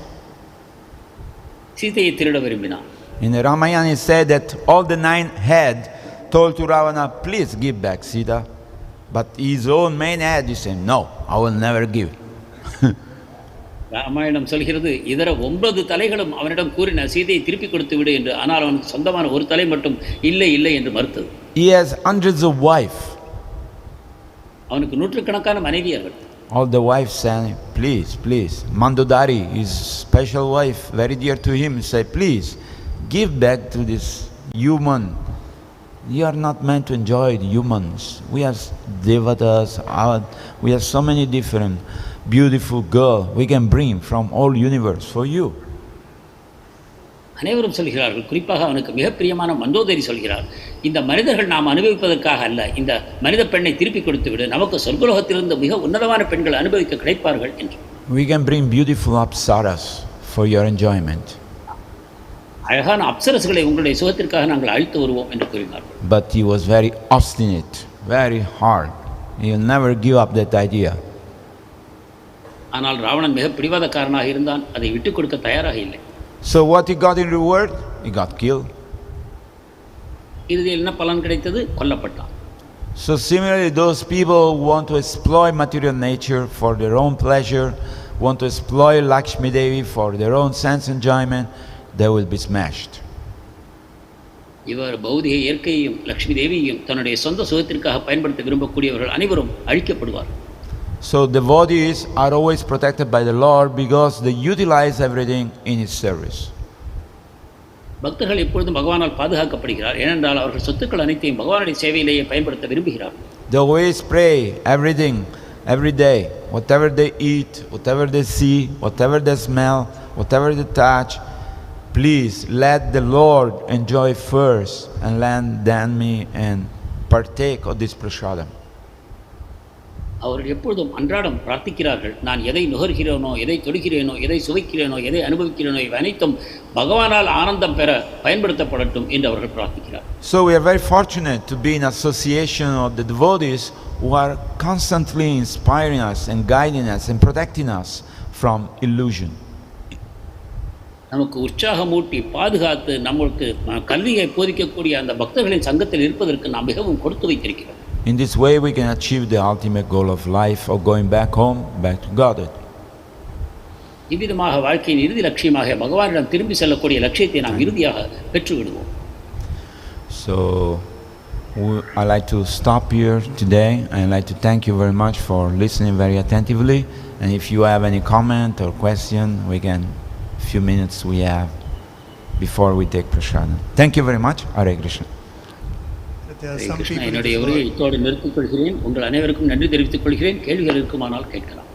சீதையை திருட விரும்பினார்.
In the Ramayana it said that all the 9 head told to Ravana, please give back Sita. But his own main head, he said, no, I will never give.
Ramayanam சொல்கிறது, இதர 9 தலைகளும் அவனிடம் கூறின சீதையை திருப்பி கொடுத்து விடு என்று. ஆனால் அவனுக்கு சொந்தமான ஒரு தலை மட்டும் இல்லை என்று மறுத்தது.
He has hundreds of wives.
அவனுக்கு நூற்றுக்கணக்கான மனைவியர்கள்.
All the wives said, please, Mandodari, his special wife, very dear to him, said, please, give back to this human. You are not meant to enjoy humans. We have devatas, we have so many different beautiful girls we can bring from all universe for you.
அனைவரும் சொல்கிறார்கள், குறிப்பாக அவனுக்கு மிக பிரியமான மந்தோதரி சொல்கிறார், இந்த மனிதர்கள் நாம் அனுபவிப்பதற்காக அல்ல, இந்த மனித பெண்ணை திருப்பி கொடுத்து விடு, நமக்கு சொர்க்கலோகத்திலிருந்து மிக உன்னதமான பெண்கள் அனுபவிக்க கிடைப்பார்கள் என்று.
We can bring beautiful apsaras for your enjoyment.
அழகான அப்சரசுகளை உங்களுடைய சுகத்திற்காக நாங்கள் அழைத்து வருவோம் என்று கூறினார்கள்.
But he was very obstinate, very hard. He will never give up that idea.
ஆனால் ராவணன் மிக பிடிவாதக்காரனாக இருந்தான், அதை விட்டுக் கொடுக்க தயாராக இல்லை.
So what he got in reward? He got killed.
இறுதியில் என்ன பலன் கிடைத்தது? கொல்லப்பட்டான்.
So similarly, those people who want to exploit material nature for their own pleasure, want to exploit Lakshmi Devi for their own sense enjoyment, they will be smashed.
இவர் பௌதிக இயற்கையையும் லக்ஷ்மி தேவியையும் தன்னுடைய சொந்த சுகத்திற்காக பயன்படுத்த விரும்பக்கூடியவர்கள் அனைவரும் அழிக்கப்படுவார்.
So devotees are always protected by the Lord because they utilize everything in His service.
பக்தர்கள் எப்பொழுதும் பகவானால் பாதுகாக்கப்படுகிறார், ஏனென்றால் அவர்கள் சொத்துக்கள் அனைத்தையும் பகவானுடைய சேவையிலேயே பயன்படுத்த விரும்புகிறார்.
They always pray everything, every day, whatever they eat, whatever they see, whatever they smell, whatever they touch, please let the Lord enjoy first and then me and partake of this prasadam.
அவர்கள் எப்பொழுதும் அன்றாடம் பிரார்த்திக்கிறார்கள், நான் எதை நுகர்கிறேனோ, எதை தொடுகிறேனோ, எதை சுவைக்கிறேனோ, எதை அனுபவிக்கிறேனோ, இவை அனைத்தும் பகவானால் ஆனந்தம் பெற பயன்படுத்தப்படட்டும் என்று அவர்கள் பிரார்த்திக்கிறார்.
So we are very fortunate to be in association of the devotees who are constantly inspiring us and guiding us and protecting us from illusion.
நமக்கு உற்சாகமூட்டி பாதுகாத்து நம்மளுக்கு கல்வியை போதிக்கக்கூடிய அந்த பக்தர்களின் சங்கத்தில் இருப்பதற்கு நாம் மிகவும் கொடுத்து வைத்திருக்கிறோம்.
In this way we can achieve the ultimate goal of life of going back home, back to Godhead.
இவ்விதமாக வாழ்க்கையின் இறுதி லட்சியமாக பகவானிடம் திரும்பி செல்லக்கூடிய லட்சியத்தை நாம் இறுதியாக பெற்று விடுவோம்.
So I like to stop here today. I like to thank you very much for listening very attentively, and if you have any comment or question, we can few minutes we have before we take prasadam. Thank you very much. Hare Krishna.
Krishna, என்னுடைய உரையை இத்தோடு நிறுத்திக் கொள்கிறேன். உங்கள் அனைவருக்கும் நன்றி தெரிவித்துக் கொள்கிறேன். கேள்விகள் இருக்குமானால் கேட்கலாம்.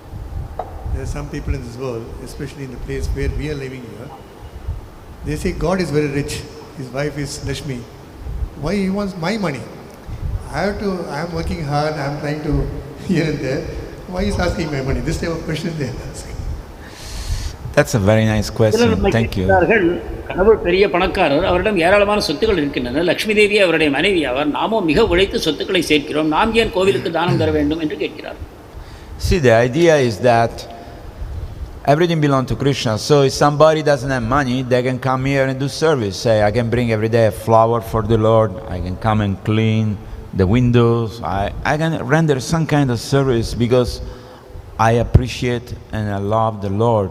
There are some people in this world, especially in the place where we are living here, they say God is very rich, his wife is Lakshmi. Why he wants my money? I am working hard, I am trying to here and there. Why is asking my money? This type of question they are asking.
That's a very nice question. Thank you.
கடவுள் பெரிய பணக்காரர், அவரிடம் ஏராளமான சொத்துக்கள் இருக்கின்றன. லட்சுமி தேவி அவருடைய மனைவி அவர். நாமும் மிக உழைத்து சொத்துக்களை சேர்க்கிறோம், நாம் ஏன் கோவிலுக்கு தானம் தர வேண்டும் என்று கேட்கிறார்.
See, the idea is that everything belongs to Krishna. So if somebody doesn't have money, they can come here and do service. Say, I can bring every day a flower for the Lord. I can come and clean the windows. I can render some kind of service because I appreciate and I love the Lord.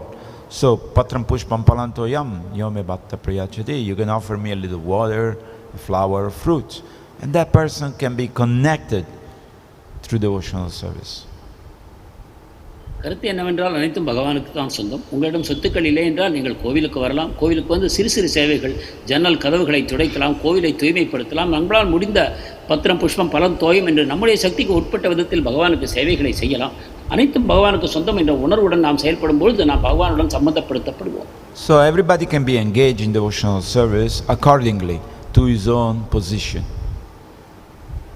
So, patram pushpam palantoyam yome bhatta priyachati. You can offer me a little water, a flower, or fruit. And that person can be connected through devotional service.
கருத்து என்னவென்றால் அனைத்தும் பகவானுக்கு தான் சொந்தம். உங்களிடம் சொத்துக்கள் இல்லை என்றால் நீங்கள் கோவிலுக்கு வரலாம். கோவிலுக்கு வந்து சிறு சிறு சேவைகள், ஜன்னல் கதவுகளை துடைக்கலாம், கோவிலை தூய்மைப்படுத்தலாம். நம்மளால் முடிந்த பத்திரம் புஷ்பம் பலம் தோயும் என்று நம்முடைய சக்திக்கு உட்பட்ட விதத்தில் பகவானுக்கு சேவைகளை செய்யலாம். அனைத்தும் பகவானுக்கு சொந்தம் என்ற உணர்வுடன் நாம் செயல்படும் பொழுது நாம் பகவானுடன் சம்பந்தப்படுத்தப்படுவோம்.
So everybody can be engaged in devotional service accordingly to his own position.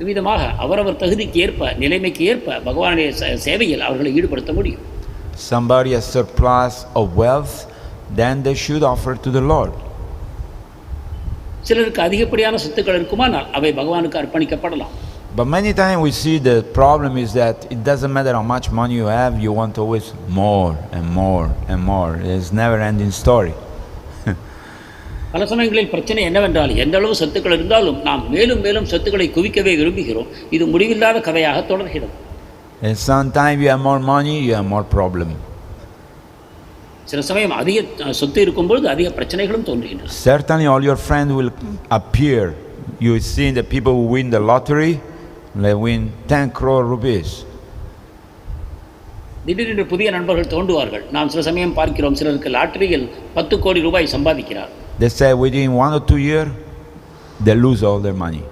விதமாக அவரவர் தகுதிக்கு ஏற்ப, நிலைமைக்கு ஏற்ப பகவானுடைய சேவையில் அவர்களை ஈடுபடுத்த முடியும்.
Somebody has surplus of wealth, then they should offer to the Lord.
சிலருக்கு அதிகப்படியான சொத்துக்கள் இருக்குமானால் அவை பகவானுக்கு அர்ப்பணிக்கப்படலாம்.
But many times we see the problem is that it doesn't matter how much money you have, you want always more and more and more. It's never ending story.
பல சமயங்களில் பிரச்சனை என்னவென்றால் எந்த அளவு சொத்துக்கள் இருந்தாலும் நாம் மேலும் மேலும் சொத்துக்களை குவிக்கவே விரும்புகிறோம். இது முடிவில்லாத கதையாக தொடர்கிறது.
And sometimes you have more money, you have more problem.
சில சமயம் அதிக சொத்து இருக்கும்பொழுது அதிக பிரச்சனைகளும் தோன்றுகின்றன.
Certainly all your friends will appear. You see the people who win the lottery, they win 10 crore rupees.
திடீரென்று புதிய நண்பர்கள் தோன்றுவார்கள். நாம் சில சமயம் பார்க்கிறோம், சிலருக்கு லாட்டரியில் 10 கோடி ரூபாய் சம்பாதிக்கிறார்.
They say within 1 or 2 years, they lose all their money.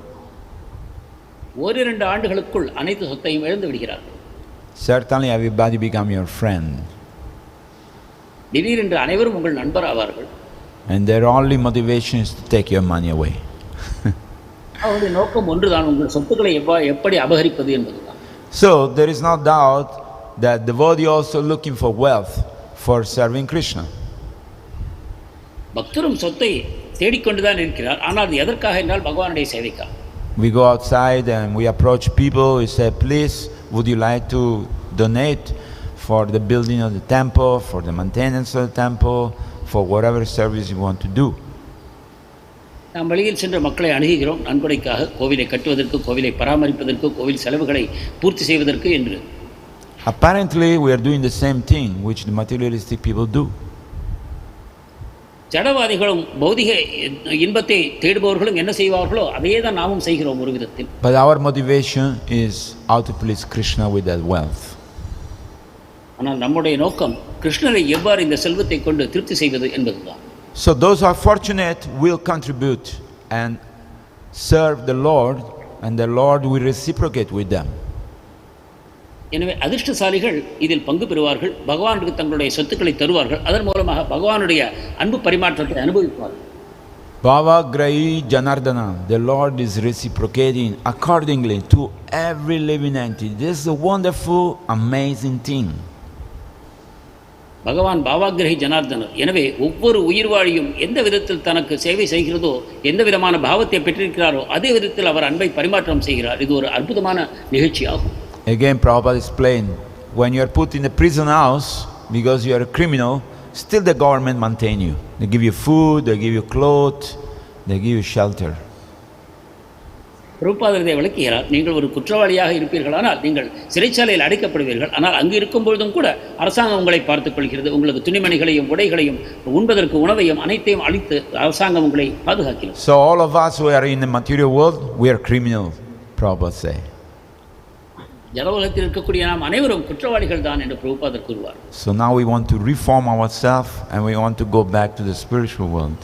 1-2 ஆண்டுகளுக்குள் அனைத்து சொத்தையும் இழந்து விடுகிறார்கள்.
Certainly everybody become your friend.
திடீரென்று அனைவரும் உங்கள் நண்பர் ஆவார்கள்.
And their only motivation is to take your money away.
அவருடைய நோக்கம் ஒன்றுதான், உங்கள் சொத்துக்களை எப்படி அபகரிப்பது என்பதுதான்.
So there is no doubt that the devotee also looking for wealth for serving Krishna.
பக்தரும் சொத்தை தேடிக்கொண்டுதான் இருக்கிறார். ஆனால் அது எதற்காக என்றால் பகவானுடைய சேவைக்காக.
We go outside and we approach people, we say, please, would you like to donate for the building of the temple, for the maintenance of the temple, for whatever service you want to do.
நாம் வெளியில் சென்ற மக்களை அணுகுகிறோம், நன்கொடைக்காக, கோவிலை கட்டுவதற்கு, கோவிலை பராமரிப்பதற்கு, கோவில் செலவுகளை பூர்த்தி செய்வதற்கு என்று.
Apparently we are doing the same thing which the materialistic people do.
ஜடவாதிகளும் பௌதிக இன்பத்தை தேடுபவர்களும் என்ன செய்வார்களோ அதையே தான் நாமும் செய்கிறோம் ஒரு விதத்தில்.
But our motivation is how to please Krishna with that wealth.
ஆனால் நம்முடைய நோக்கம் கிருஷ்ணரை எவ்வாறு இந்த செல்வத்தை கொண்டு திருப்தி செய்வது என்பதுதான்.
So those who are fortunate will contribute and serve the Lord, and the Lord will reciprocate with them.
எனவே அதிர்ஷ்டசாலிகள் இதில் பங்கு பெறுவார்கள், பகவானுக்கு தங்களுடைய சொத்துக்களை தருவார்கள், அதன் மூலமாக பகவானுடைய அன்பு பரிமாற்றத்தை அனுபவிப்பார்கள்.
Bhavagrahi Janardana, the Lord is reciprocating accordingly to every living entity. This is a wonderful, amazing thing.
பகவான் பாவாகிரகி ஜனார்தனர். எனவே ஒவ்வொரு உயிர்வாழியும் எந்த விதத்தில் தனக்கு சேவை செய்கிறதோ, எந்த விதமான பாவத்தை பெற்றிருக்கிறாரோ அதே விதத்தில் அவர் அன்பை பரிமாற்றம் செய்கிறார். இது ஒரு அற்புதமான நிகழ்ச்சி ஆகும்.
Again, Prabhupada explained, when you are put in the prison house because you are a criminal, still the government maintain you. They give you food, they give you clothes, they give you shelter.
பிரபுபாதர் இதை விளக்குகிறார். நீங்கள் ஒரு குற்றவாளியாக இருப்பீர்களானால் நீங்கள் சிறைச்சாலையில் அடைக்கப்படுவீர்கள். ஆனால் அங்கு இருக்கும் பொழுதும் கூட அரசாங்கம் உங்களை பார்த்துக் கொள்கிறது. உங்களுக்கு துணிமணிகளையும் உடைகளையும் உண்பதற்கு உணவையும் அனைத்தையும் அளித்து அரசாங்கம் உங்களை பாதுகாக்கிறது.
So all of us who are in the material world, we are criminals, Prabhupada say.
ஜனவலத்தில் இருக்கக்கூடிய நாம் அனைவரும் குற்றவாளிகள் தான் என்று பிரபுபாதர் கூறுவார்.
So now we want to reform ourselves and we want to go back to the spiritual world.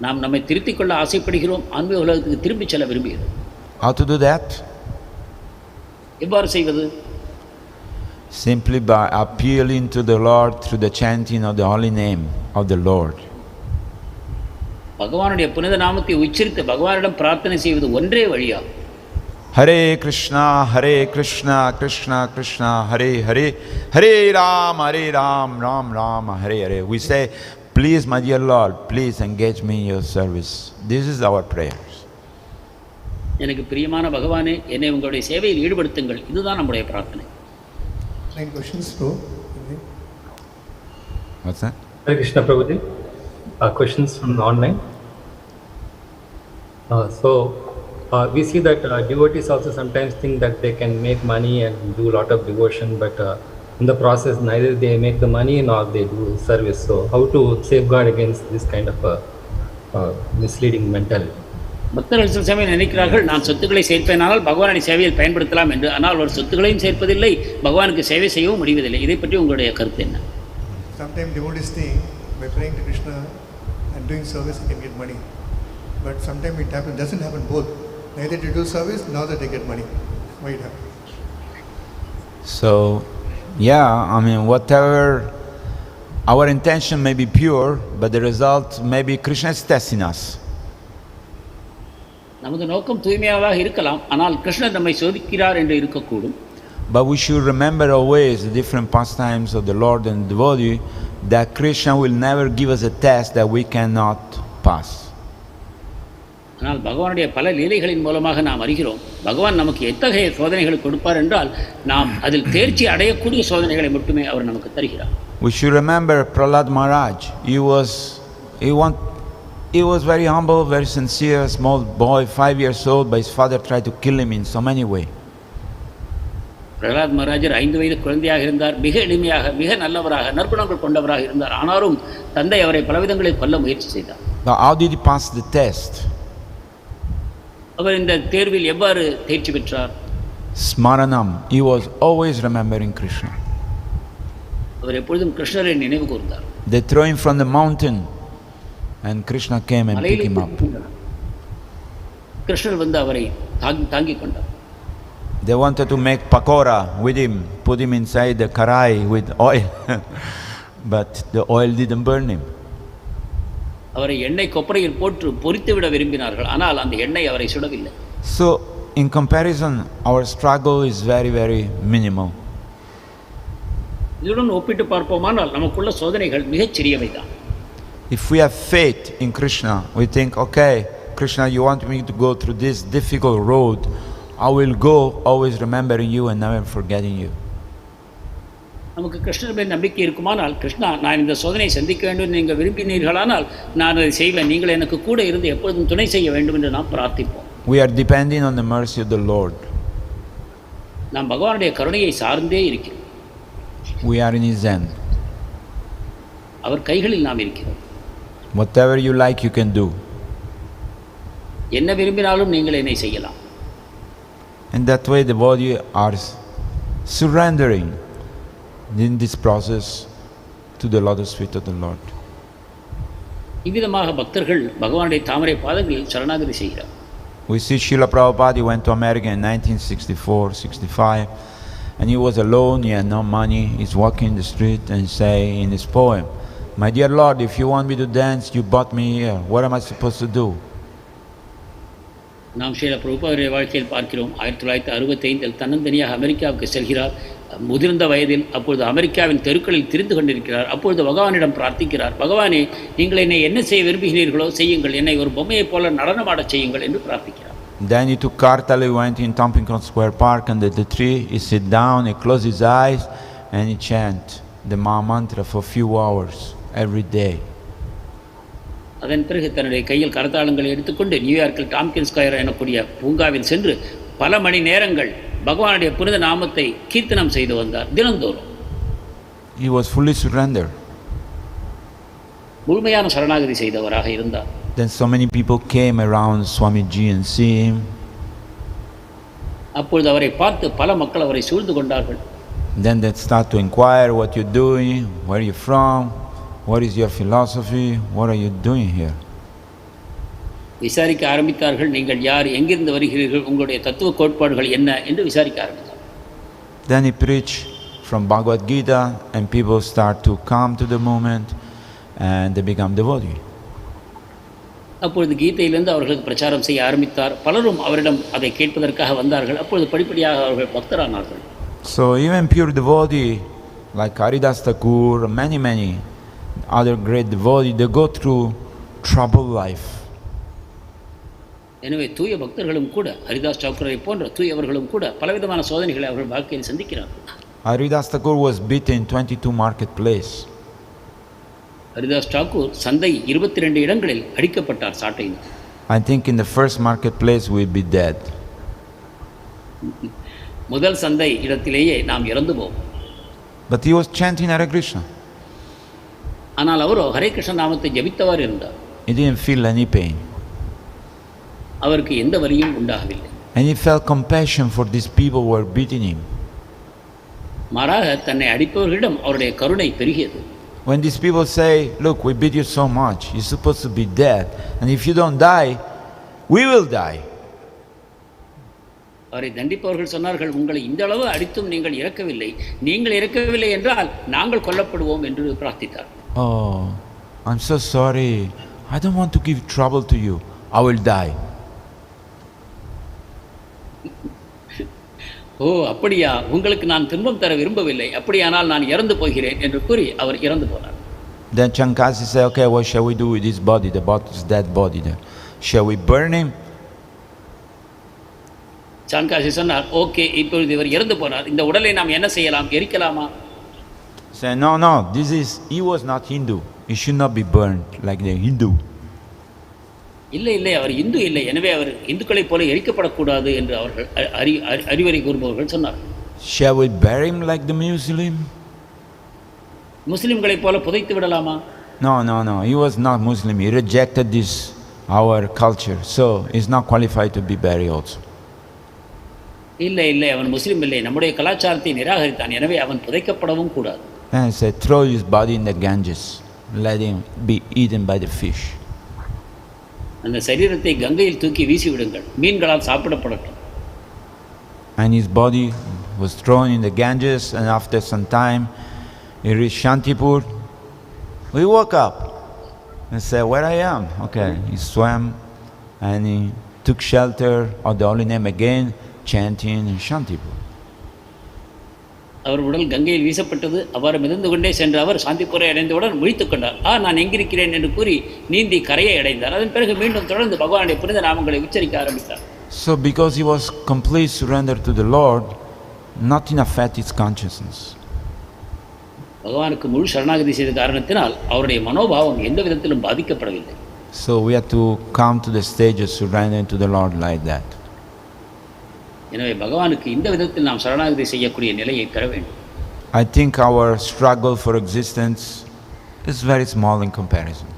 நாம் நம்மை திருத்திக் கொள்ள ஆசைப்படுகிறோம், ஆன்மீக உலகத்துக்கு திரும்பி செல்ல விரும்புகிறோம்.
How to do that?
எவ்வாறு செய்வது?
Simply by appealing to the Lord through the chanting of the holy name of the Lord.
பகவானுடைய புனித நாமத்தை உச்சரித்து பகவானிடம் பிரார்த்தனை செய்வது ஒன்றே வழியாகும்.
Hare Krishna, Krishna Krishna, Hare Hare, Hare Ram, Ram Ram, Hare Hare. We say, please, my dear Lord, please engage me in your service. This is our prayers.
எனக்கு பிரியமான பகவானே, என்னை உங்களுடைய சேவையில் ஈடுபடுத்துங்கள். இதுதான் நம்முடைய பிரார்த்தனை.
Any questions, bro?
What's that?
Hare Krishna, Prabhuji. Questions from online. We see that devotees also sometimes think that they can make money and do a lot of devotion, but in the process neither they make the money nor they do service. So how to safeguard against this kind of misleading mentality?
பக்தர்கள் சில சமயம் நினைக்கிறார்கள், நான் சொத்துக்களை சேர்ப்பேனால் பகவானுடைய சேவையில் பயன்படுத்தலாம் என்று. ஆனால் அவர் சொத்துக்களையும் சேர்ப்பதில்லை, பகவானுக்கு சேவை செய்யவும் முடிவதில்லை. இதை பற்றி உங்களுடைய கருத்து என்ன?
Sometimes devotees think by praying to Krishna and doing service they can get money, but sometimes it doesn't happen both. Neither they do service nor that they get money. Why it happens?
So, yeah, I mean, whatever our intention may be pure, but the result may be Krishna is testing us.
நமது நோக்கம் தூய்மையாக இருக்கலாம், ஆனால் கிருஷ்ணர் நம்மை சோதிக்கிறார் என்று இருக்கக்கூடும்.
But we should remember always the different pastimes of the Lord and devotee, that Krishna will never give us a test that we cannot pass.
ஆனால் பகவானுடைய பல லீலைகளின் மூலமாக நாம் அறிகிறோம், பகவான் நமக்கு எத்தகைய சோதனைகளை கொடுப்பார் என்றால் நாம் அதில் தேர்ச்சி அடையக்கூடிய சோதனைகளை மட்டுமே அவர் நமக்கு தருகிறார்.
We should remember Prahlad Maharaj. He was very humble, very sincere, small boy, 5 years old, but his father tried to kill him in so many ways.
Pralhad மகாராஜர் 5 வயது குழந்தையாக இருந்தார். மிக எளிமையாக, மிக நல்லவராக, நற்குணங்கள் கொண்டவராக இருந்தார். ஆனாலும் தந்தை அவரை பலவிதங்களில் கொல்ல முயற்சி செய்தார்.
But how did he pass the test?
அவர் இந்த தேர்வில் எவ்வாறு தேர்ச்சி பெற்றார்?
Smaranam. He was always remembering Krishna.
அவர் எப்பொழுதும் கிருஷ்ணரை நினைவு கூர்ந்தார்.
They threw him from the mountain and Krishna came and picked him up.
கிருஷ்ணர் வந்து அவரை தாங்கிக் கொண்டார்.
They wanted to make pakora with him, put him inside the karai with oil, but the oil didn't burn him.
அவரை எண்ணெய் கொப்பரையில் போட்டு பொரித்து விட விரும்பினார்கள், ஆனால் அந்த எண்ணெய் அவரை சுடவில்லை.
So in comparison, our struggle is very, very minimal.
இதுடன் ஒப்பிட்டு பார்ப்போமானால் நமக்குள்ள சோதனைகள் மிகச் சிறியவைதான்.
If we have faith in Krishna, we think, okay, Krishna, you want me to go through this difficult road. I will go always remembering you and never forgetting you.
நமக்கு கிருஷ்ணர் மேல் நம்பிக்கை இருக்குமானால், கிருஷ்ணா நான் இந்த சோதனையை சந்திக்க வேண்டும் என்று நீங்கள் விரும்பினீர்களானால் நான் அதை செய்வேன், நீங்கள் எனக்கு கூட இருந்து எப்பொழுதும் துணை செய்ய வேண்டும் என்று நாம் பிரார்த்திப்போம்.
We are depending on the mercy of the Lord.
நாம் பகவானுடைய கருணையை சார்ந்தே இருக்கிறோம்.
We are in His hand.
அவர் கைகளில் நாம் இருக்கிறோம்.
Whatever you like, you can do.
என்ன விரும்பினாலும் நீங்கள் என்னை செய்யலாம்.
And that way the body are surrendering in this process to the lotus feet of the Lord.
இவ்விதமாக பக்தர்கள் பகவானுடைய தாமரை பாதங்களில் சரணாகதி செய்கிறார்.
We see Srila Prabhupada, he went to America in 1964-65 and he was alone, he had no money, he's walking in the street and say in his poem, "My dear Lord, if you want me to dance, you brought me here, what am I supposed to do?"
நாம் ஸ்ரீல பிரபுபாவுடைய வாழ்க்கையில் பார்க்கிறோம். 1965 தன்னந்தனியாக அமெரிக்காவுக்கு செல்கிறார். முதிர்ந்த வயதில் அப்பொழுது அமெரிக்காவின் தெருக்களில் திரிந்து கொண்டிருக்கிறார். அப்பொழுது பகவானிடம் பிரார்த்திக்கிறார், பகவானே, நீங்கள் என்னை என்ன செய்ய விரும்புகிறீர்களோ செய்யுங்கள், என்னை ஒரு பொம்மையைப் போல நடனமாடச் செய்யுங்கள் என்று பிரார்த்திக்கிறார்.
Then he took Kartal, he went in Tompkins Square Park under the tree, he sit down, he closed his eyes and he chant the Maha Mantra for a few hours every day.
அதன் பிறகு தன்னுடைய கையில் கரத்தாளங்களை எடுத்துக்கொண்டு நியூயார்க்கில் டாம்கின்ஸ் square எனக்கூடிய பூங்காவில் சென்று பல மணி நேரங்கள் பகவானுடைய புனித நாமத்தை கீர்த்தனம் செய்து வந்தார் தினந்தோறும்.
He was fully surrendered.
முழுமையான சரணாகதி செய்தவராக இருந்தார்.
Then so many people came around Swamiji and see him.
அப்பொழுது அவரை பார்த்து பல மக்கள் அவரை சூழ்ந்து கொண்டார்கள்.
Then they start to inquire what you're doing, where you're from, what is your philosophy, what are you doing here?
விசாரிக்க ஆரம்பித்தார்கள். நீங்கள் யார், எங்கிருந்து வருகிறீர்கள், உங்களுடைய தத்துவ கோட்பாடுகள் என்ன என்று விசாரிக்க ஆரம்பித்தார்.
Then he preached from Bhagavad Gita and people start to come to the movement and they become devotee.
அப்பொழுது கீதையிலிருந்து அவர்களுக்கு பிரச்சாரம் செய்ய ஆரம்பித்தார். பலரும் அவரிடம் அதை கேட்பதற்காக வந்தார்கள். அப்பொழுது படிப்படியாக அவர்கள் பக்தரானார்கள்.
So even pure devotee like Haridas Thakur, many other great devotees, they go through troubled life.
எனவே தூய பக்தர்களும் கூட, ஹரிதாஸ் தாக்கூரை போன்ற தூயவர்களும் கூட பலவிதமான சோதனைகளை அவர்கள் வாழ்க்கையில் சந்திக்கிறார்கள்.
Haridas Thakur was beaten in 22 marketplace.
Haridas Thakur சந்தை 22 இடங்களில் அடிக்கப்பட்டார் சாட்டையினால்.
I think in the first marketplace we'll be dead.
முதல் சந்தை இடத்திலேயே நாம் இறந்து போவோம்.
But he was chanting Hare Krishna.
ஆனால் அவரோ ஹரே கிருஷ்ண நாமத்தை ஜபித்தவர் இருந்தார்.
He didn't feel any pain.
அவருக்கு எந்த வலியும் உண்டாகவில்லை.
And he felt compassion for these people who were beating him.
மாறாக தன்னை அடிப்பவர்களிடம் அவருடைய கருணை பெருகியது.
When these people say, "Look, we beat you so much, you're supposed to be dead, and if you don't die, we will die."
அவரை தண்டிப்பவர்கள் சொன்னார்கள், உங்களை இந்த அளவு அடித்தும் நீங்கள் இறக்கவில்லை, நீங்கள் இறக்கவில்லை என்றால் நாங்கள் கொல்லப்படுவோம் என்று பிரார்த்தித்தார்.
Oh, I'm so sorry. I don't want to give trouble to you. I will die.
ஓ அப்படியா, உங்களுக்கு நான் துன்பம் தர விரும்பவில்லை, அப்படியானால் நான் இறந்து போகிறேன் என்று கூறி அவர் இறந்து போனார்.
Then Chankasi said, "Okay, what shall we do with this body? The body is dead body there. Shall we burn him?"
சான்காசி சொன்னார், ஓகே, இப்பொழுது இவர் இறந்து போனார், இந்த உடலை நாம் என்ன செய்யலாம், எரிக்கலாமா?
Say, no, he was not Hindu. He should not be burned like the Hindu.
இல்லை இல்லை, அவர் இந்து இல்லை, எனவே அவர் இந்துக்களைப் போல எரிக்கப்படக்கூடாது என்று அவர்கள் அறிவுரை கூறுபவர்கள் சொன்னார்கள்.
Shall we bury him like the Muslim?
முஸ்லிம்களைப் போல புதைத்து விடலாமா?
No. He was not Muslim. He rejected this, our culture. So he's not qualified to be buried also.
இல்லை இல்லை, அவன் முஸ்லிம் இல்லை, நம்முடைய கலாச்சாரத்தை நிராகரித்தான், எனவே அவன் புதைக்கப்படவும் கூடாது.
And he said, throw his body in the Ganges. Let him be eaten by the fish.
அந்த சரீரத்தை கங்கையில் தூக்கி வீசி விடுங்கள், மீன்களால் சாப்பிடப்படட்டும்.
And his body was thrown in the Ganges, and after some time he reached Shantipur. We woke up and said, where I am? Okay, he swam and he took shelter of the holy name again, chanting in Shantipur.
அவர் உடல் கங்கையில் வீசப்பட்டது. அவ்வாறு மிதந்து கொண்டே சென்ற அவர் சாந்திப்புரை அடைந்தவுடன் விழித்துக் கொண்டார். நான் எங்கிருக்கிறேன் என்று கூறி நீந்தி கரையை அடைந்தார். அதன் பிறகு மீண்டும் தொடர்ந்து பகவானுடைய புனித நாமங்களை உச்சரிக்க ஆரம்பித்தார்.
So because he was complete surrender to the Lord, nothing affected his consciousness.
பகவானுக்கு முழு சரணாகதி செய்த காரணத்தினால் அவருடைய மனோபாவம் எந்த விதத்திலும் பாதிக்கப்படவில்லை.
So we have to come to the stage of surrendering to the Lord like that.
எனவே பகவானுக்கு இந்த விதத்தில் நாம் சரணாகதி செய்யக்கூடிய நிலையை பெற வேண்டும்.
I think our struggle for existence is very small in comparison.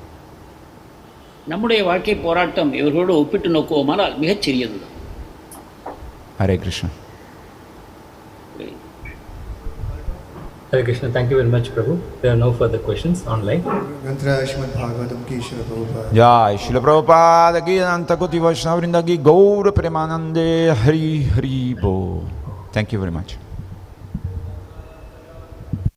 நம்முடைய வாழ்க்கை போராட்டம் இவர்களோடு ஒப்பிட்டு நோக்குவோமானால் மிகச் சிறியதுதான்.
Hare Krishna.
Hare Krishna. Thank you very much, Prabhu. There are no further questions online.
Mantra Srimad Bhagavatam ki Srila Prabhupada.
Jai Srila Prabhupada ki Ananta Koti Vaishnava Vrinda ki Gaura Premanande Hari Hari Bo. Thank you very much.